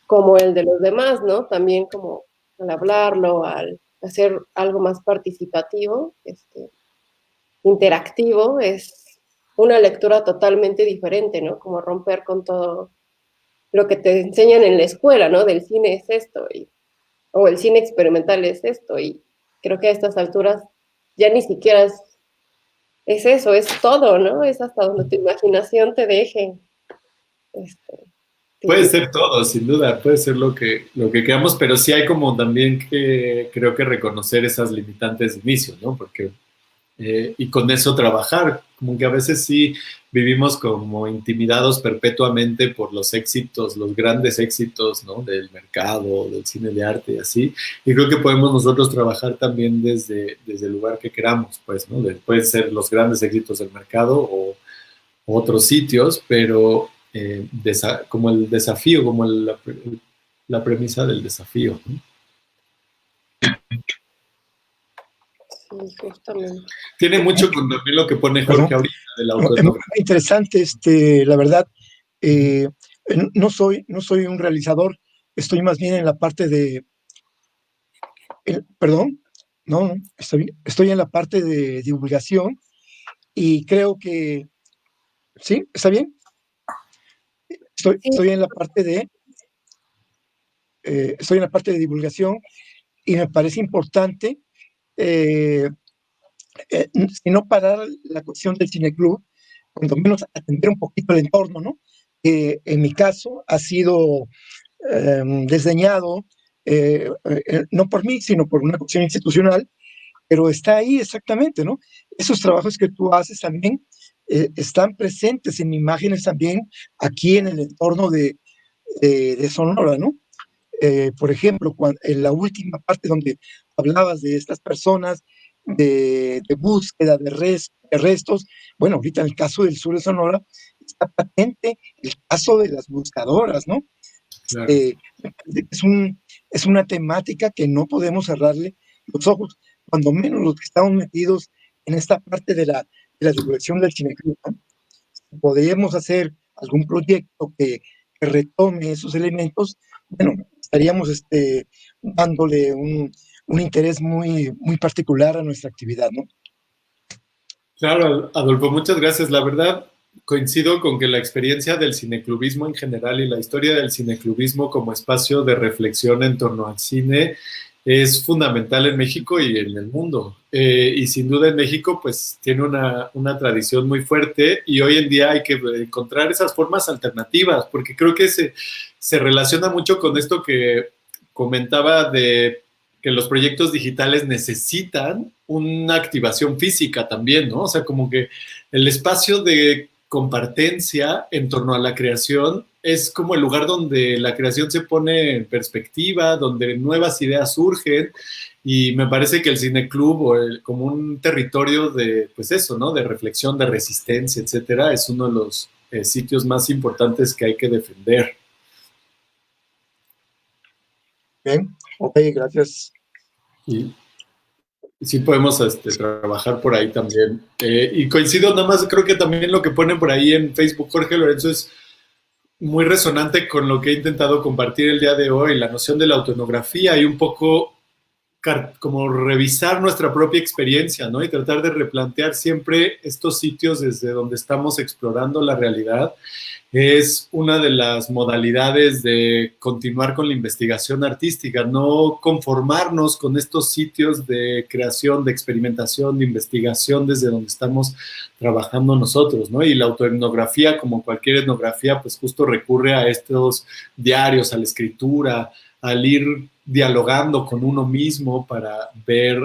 como el de los demás, ¿no? También como al hablarlo, al hacer algo más participativo, interactivo, es una lectura totalmente diferente, ¿no? Como romper con todo lo que te enseñan en la escuela, ¿no? Del cine es esto, o el cine experimental es esto, y creo que a estas alturas ya ni siquiera es eso, es todo, ¿no? Es hasta donde tu imaginación te deje. Puede ser todo, sin duda, puede ser lo que queramos, pero sí hay como también que creo que reconocer esas limitantes de inicio, ¿no? Porque, y con eso trabajar, como que a veces sí vivimos como intimidados perpetuamente por los éxitos, los grandes éxitos, ¿no? Del mercado, del cine de arte y así, y creo que podemos nosotros trabajar también desde el lugar que queramos, pues, ¿no? Pueden ser los grandes éxitos del mercado o otros sitios, pero como el desafío, como la premisa del desafío, ¿no? Sí, justamente. Tiene mucho con también lo que pone Jorge ahorita de la autoetnografía. Es interesante, la verdad, no soy un realizador, estoy más bien en la parte de, perdón, no, estoy en la parte de divulgación y creo que, ¿sí? ¿Está bien? Estoy en la parte de, divulgación y me parece importante sino para la cuestión del cineclub, cuando menos atender un poquito el entorno, ¿no? Que en mi caso ha sido desdeñado, no por mí, sino por una cuestión institucional, pero está ahí exactamente, ¿no? Esos trabajos que tú haces también están presentes en imágenes también aquí en el entorno de Sonora, ¿no? Por ejemplo, en la última parte donde hablabas de estas personas, de búsqueda de restos, bueno, ahorita en el caso del sur de Sonora está patente el caso de las buscadoras, ¿no? Claro. Me parece que es una temática que no podemos cerrarle los ojos, cuando menos los que estamos metidos en esta parte de la divulgación del cineclub, ¿no? Podríamos hacer algún proyecto que retome esos elementos, bueno, estaríamos dándole un interés muy, muy particular a nuestra actividad, ¿no? Claro, Adolfo, muchas gracias. La verdad, coincido con que la experiencia del cineclubismo en general y la historia del cineclubismo como espacio de reflexión en torno al cine es fundamental en México y en el mundo. Y sin duda en México pues tiene una tradición muy fuerte y hoy en día hay que encontrar esas formas alternativas, porque creo que se relaciona mucho con esto que comentaba de que los proyectos digitales necesitan una activación física también, ¿no? O sea, como que el espacio de compartencia en torno a la creación es como el lugar donde la creación se pone en perspectiva, donde nuevas ideas surgen, y me parece que el cineclub como un territorio de, pues eso, ¿no? De reflexión, de resistencia, etcétera, es uno de los sitios más importantes que hay que defender. Bien, ok, gracias. Y sí podemos trabajar por ahí también. Y coincido nada más, creo que también lo que ponen por ahí en Facebook Jorge Lorenzo es muy resonante con lo que he intentado compartir el día de hoy, la noción de la autoetnografía y un poco como revisar nuestra propia experiencia, ¿no? Y tratar de replantear siempre estos sitios desde donde estamos explorando la realidad. Es una de las modalidades de continuar con la investigación artística, no conformarnos con estos sitios de creación, de experimentación, de investigación desde donde estamos trabajando nosotros, ¿no? Y la autoetnografía, como cualquier etnografía, pues justo recurre a estos diarios, a la escritura, al ir dialogando con uno mismo para ver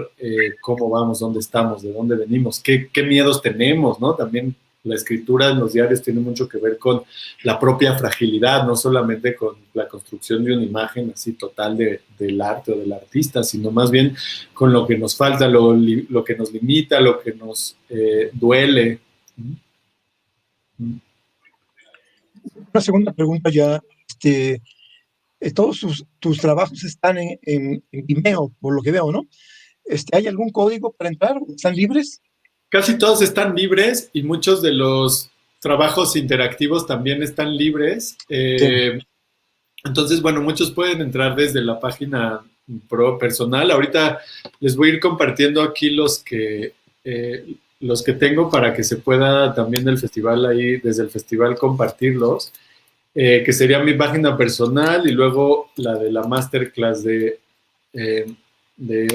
cómo vamos, dónde estamos, de dónde venimos, qué miedos tenemos, ¿no? También la escritura en los diarios tiene mucho que ver con la propia fragilidad, no solamente con la construcción de una imagen así total del arte o del artista, sino más bien con lo que nos falta, lo que nos limita, lo que nos duele. Una segunda pregunta ya, todos tus trabajos están en Vimeo, por lo que veo, ¿no? ¿Hay algún código para entrar? ¿Están libres? Casi todos están libres y muchos de los trabajos interactivos también están libres. Entonces, bueno, muchos pueden entrar desde la página personal. Ahorita les voy a ir compartiendo aquí los que tengo para que se pueda también del festival ahí, desde el festival compartirlos, que sería mi página personal y luego la de la masterclass de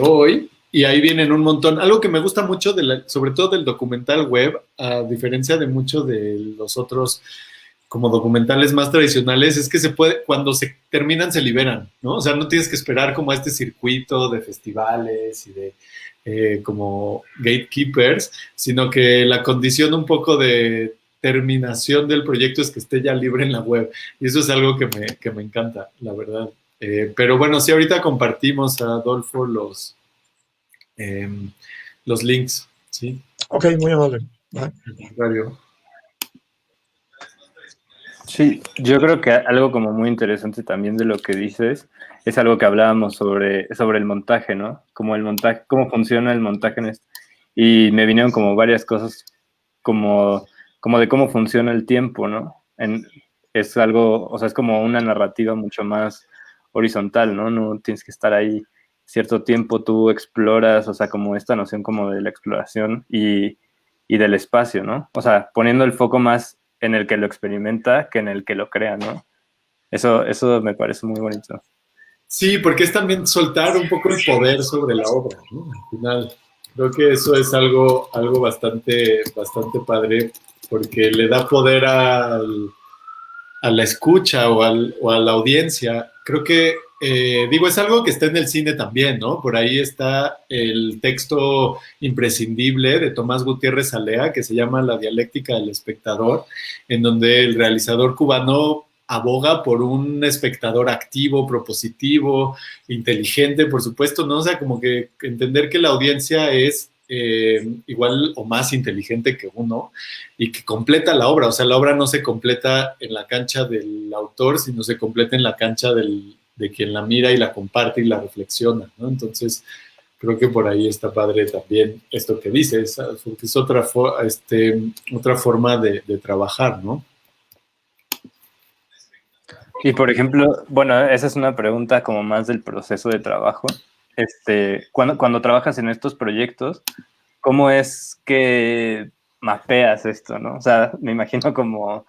hoy. Y ahí vienen un montón. Algo que me gusta mucho, sobre todo del documental web, a diferencia de muchos de los otros como documentales más tradicionales, es que cuando se terminan, se liberan, ¿no? O sea, no tienes que esperar como a este circuito de festivales y de como gatekeepers, sino que la condición un poco de terminación del proyecto es que esté ya libre en la web. Y eso es algo que me encanta, la verdad. Pero bueno, sí, ahorita compartimos a Adolfo los links, ¿sí? Ok, muy amable. Radio. Sí, yo creo que algo como muy interesante también de lo que dices es algo que hablábamos sobre el montaje, ¿no? Como el montaje, cómo funciona el montaje en esto. Y me vinieron como varias cosas como de cómo funciona el tiempo, ¿no? Es algo, o sea, es como una narrativa mucho más horizontal, ¿no? No tienes que estar ahí cierto tiempo, tú exploras, o sea, como esta noción como de la exploración y del espacio, ¿no? O sea, poniendo el foco más en el que lo experimenta que en el que lo crea, ¿no? Eso me parece muy bonito. Sí, porque es también soltar un poco el poder sobre la obra, ¿no? Al final. Creo que eso es algo bastante padre, porque le da poder a la escucha o a la audiencia. Creo que, es algo que está en el cine también, ¿no? Por ahí está el texto imprescindible de Tomás Gutiérrez Alea, que se llama La dialéctica del espectador, en donde el realizador cubano aboga por un espectador activo, propositivo, inteligente, por supuesto, ¿no? O sea, como que entender que la audiencia es igual o más inteligente que uno y que completa la obra. O sea, la obra no se completa en la cancha del autor, sino se completa en la cancha de quien la mira y la comparte y la reflexiona, ¿no? Entonces, creo que por ahí está padre también esto que dices, porque es otra forma de trabajar, ¿no? Y por ejemplo, bueno, esa es una pregunta como más del proceso de trabajo. Cuando trabajas en estos proyectos, ¿cómo es que mapeas esto, no? O sea, me imagino como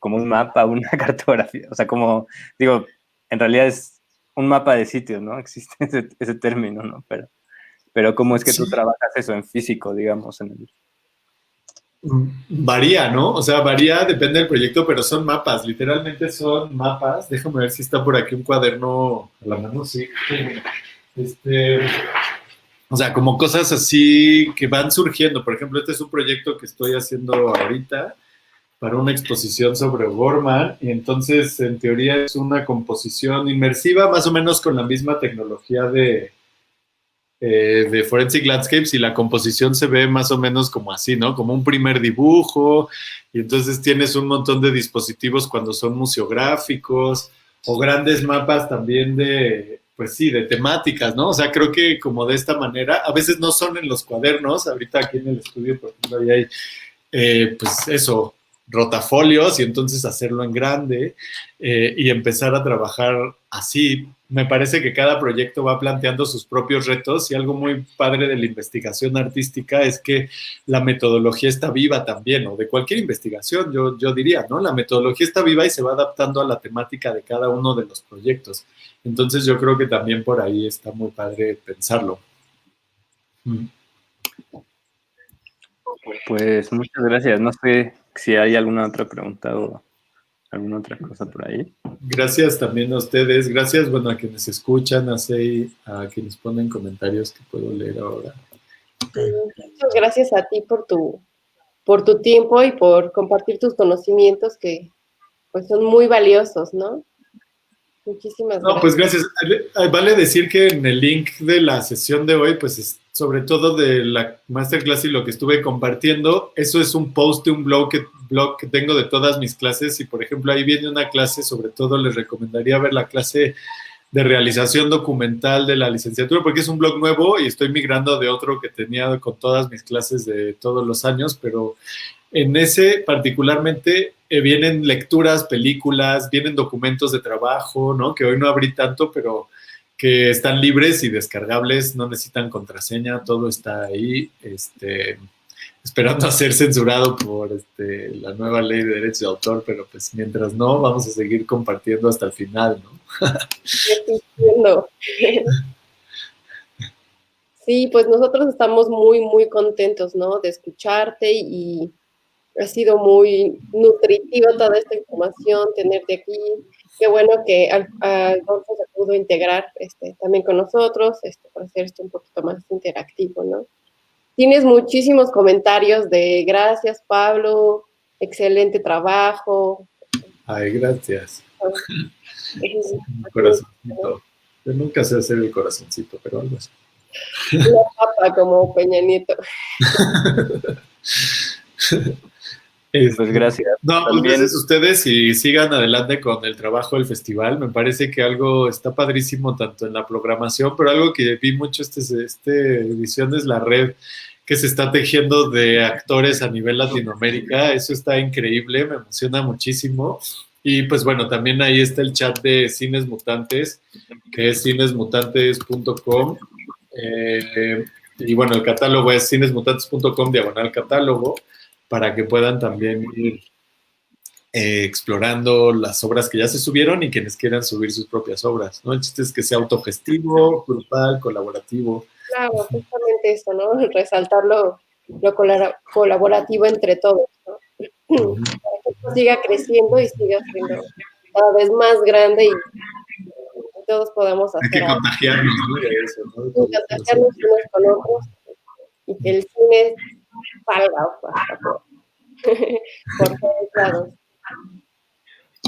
un mapa, una cartografía, o sea, como, digo, en realidad es un mapa de sitios, ¿no? Existe ese término, ¿no? Pero ¿cómo es que tú trabajas eso en físico, digamos? Varía, ¿no? O sea, varía, depende del proyecto, pero son mapas, literalmente son mapas. Déjame ver si está por aquí un cuaderno a la mano, sí. O sea, como cosas así que van surgiendo. Por ejemplo, este es un proyecto que estoy haciendo ahorita para una exposición sobre O'Gorman, y entonces, en teoría, es una composición inmersiva, más o menos con la misma tecnología de Forensic Landscapes, y la composición se ve más o menos como así, ¿no? Como un primer dibujo, y entonces tienes un montón de dispositivos cuando son museográficos, o grandes mapas también pues sí, de temáticas, ¿no? O sea, creo que como de esta manera, a veces no son en los cuadernos, ahorita aquí en el estudio, por ejemplo, ahí hay, pues eso, rotafolios, y entonces hacerlo en grande y empezar a trabajar así. Me parece que cada proyecto va planteando sus propios retos, y algo muy padre de la investigación artística es que la metodología está viva también, o de cualquier investigación, yo diría, ¿no? La metodología está viva y se va adaptando a la temática de cada uno de los proyectos. Entonces yo creo que también por ahí está muy padre pensarlo. Pues muchas gracias. No sé si hay alguna otra pregunta o alguna otra cosa por ahí. Gracias también a ustedes. Gracias, bueno, a quienes escuchan, a quienes ponen comentarios que puedo leer ahora. Muchas gracias a ti por tu tiempo y por compartir tus conocimientos que pues son muy valiosos, ¿no? Muchísimas gracias. No, pues gracias. Vale decir que en el link de la sesión de hoy, pues es sobre todo de la masterclass y lo que estuve compartiendo, eso es un post de un blog que tengo de todas mis clases, y por ejemplo ahí viene una clase, sobre todo les recomendaría ver la clase de realización documental de la licenciatura, porque es un blog nuevo y estoy migrando de otro que tenía con todas mis clases de todos los años, pero en ese particularmente vienen lecturas, películas, vienen documentos de trabajo, ¿no? Que hoy no abrí tanto, pero que están libres y descargables, no necesitan contraseña, todo está ahí, esperando a ser censurado por la nueva ley de derechos de autor, pero pues mientras no, vamos a seguir compartiendo hasta el final, ¿no? Sí, pues nosotros estamos muy, muy contentos, ¿no? De escucharte, y ha sido muy nutritiva toda esta información, tenerte aquí. Qué bueno que Adolfo se pudo integrar también con nosotros para hacer esto un poquito más interactivo, ¿no? Tienes muchísimos comentarios de gracias, Pablo, excelente trabajo. Ay, gracias. Un corazoncito. Yo nunca sé hacer el corazoncito, pero algo así. Una papa como Peña Nieto. Pues gracias. No, pues gracias a ustedes, y sigan adelante con el trabajo del festival. Me parece que algo está padrísimo tanto en la programación, pero algo que vi mucho esta edición es la red que se está tejiendo de actores a nivel Latinoamérica. Eso está increíble, me emociona muchísimo. Y pues bueno, también ahí está el chat de Cines Mutantes, que es cinesmutantes.com. Y bueno, el catálogo es cinesmutantes.com/catálogo, para que puedan también ir explorando las obras que ya se subieron y quienes quieran subir sus propias obras, ¿no? El chiste es que sea autogestivo, grupal, colaborativo. Claro, justamente eso, ¿no? Resaltar lo colaborativo entre todos, ¿no? Para que esto siga creciendo y siga siendo cada vez más grande y todos podamos Hay que hacer algo. contagiarnos, ¿no? De eso, ¿no? De Contagiarnos unos con otros y que el cine salga hasta por todos lados.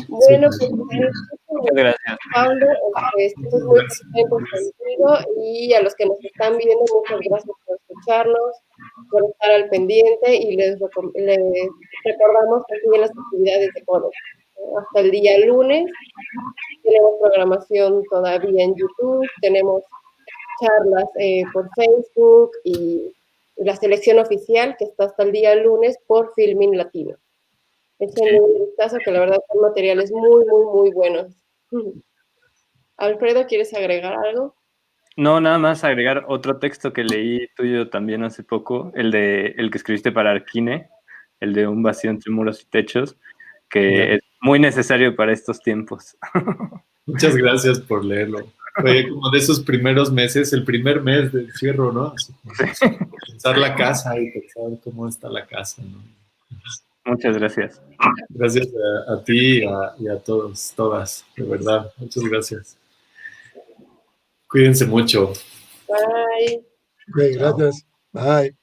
Bueno, pues Muchas gracias. Pablo, estoy muy contento contigo y a los que nos están viendo, muchas gracias por escucharnos, por estar al pendiente y les recordamos que siguen las actividades de CODEC. Hasta el día lunes tenemos programación todavía en YouTube, tenemos charlas por Facebook y la selección oficial que está hasta el día lunes por Filmin Latino. Échenle un vistazo que la verdad son materiales muy, muy, muy buenos. Alfredo, ¿quieres agregar algo? No, nada más agregar otro texto que leí tuyo también hace poco, el que escribiste para Arquine, el de Un vacío entre muros y techos, que es muy necesario para estos tiempos. Muchas gracias por leerlo. Fue como de esos primeros meses, el primer mes del encierro, ¿no? Así como pensar la casa y pensar cómo está la casa, ¿no? Muchas gracias. Gracias a ti y a todos, todas, de verdad. Muchas gracias. Cuídense mucho. Bye. Ok, gracias. Bye.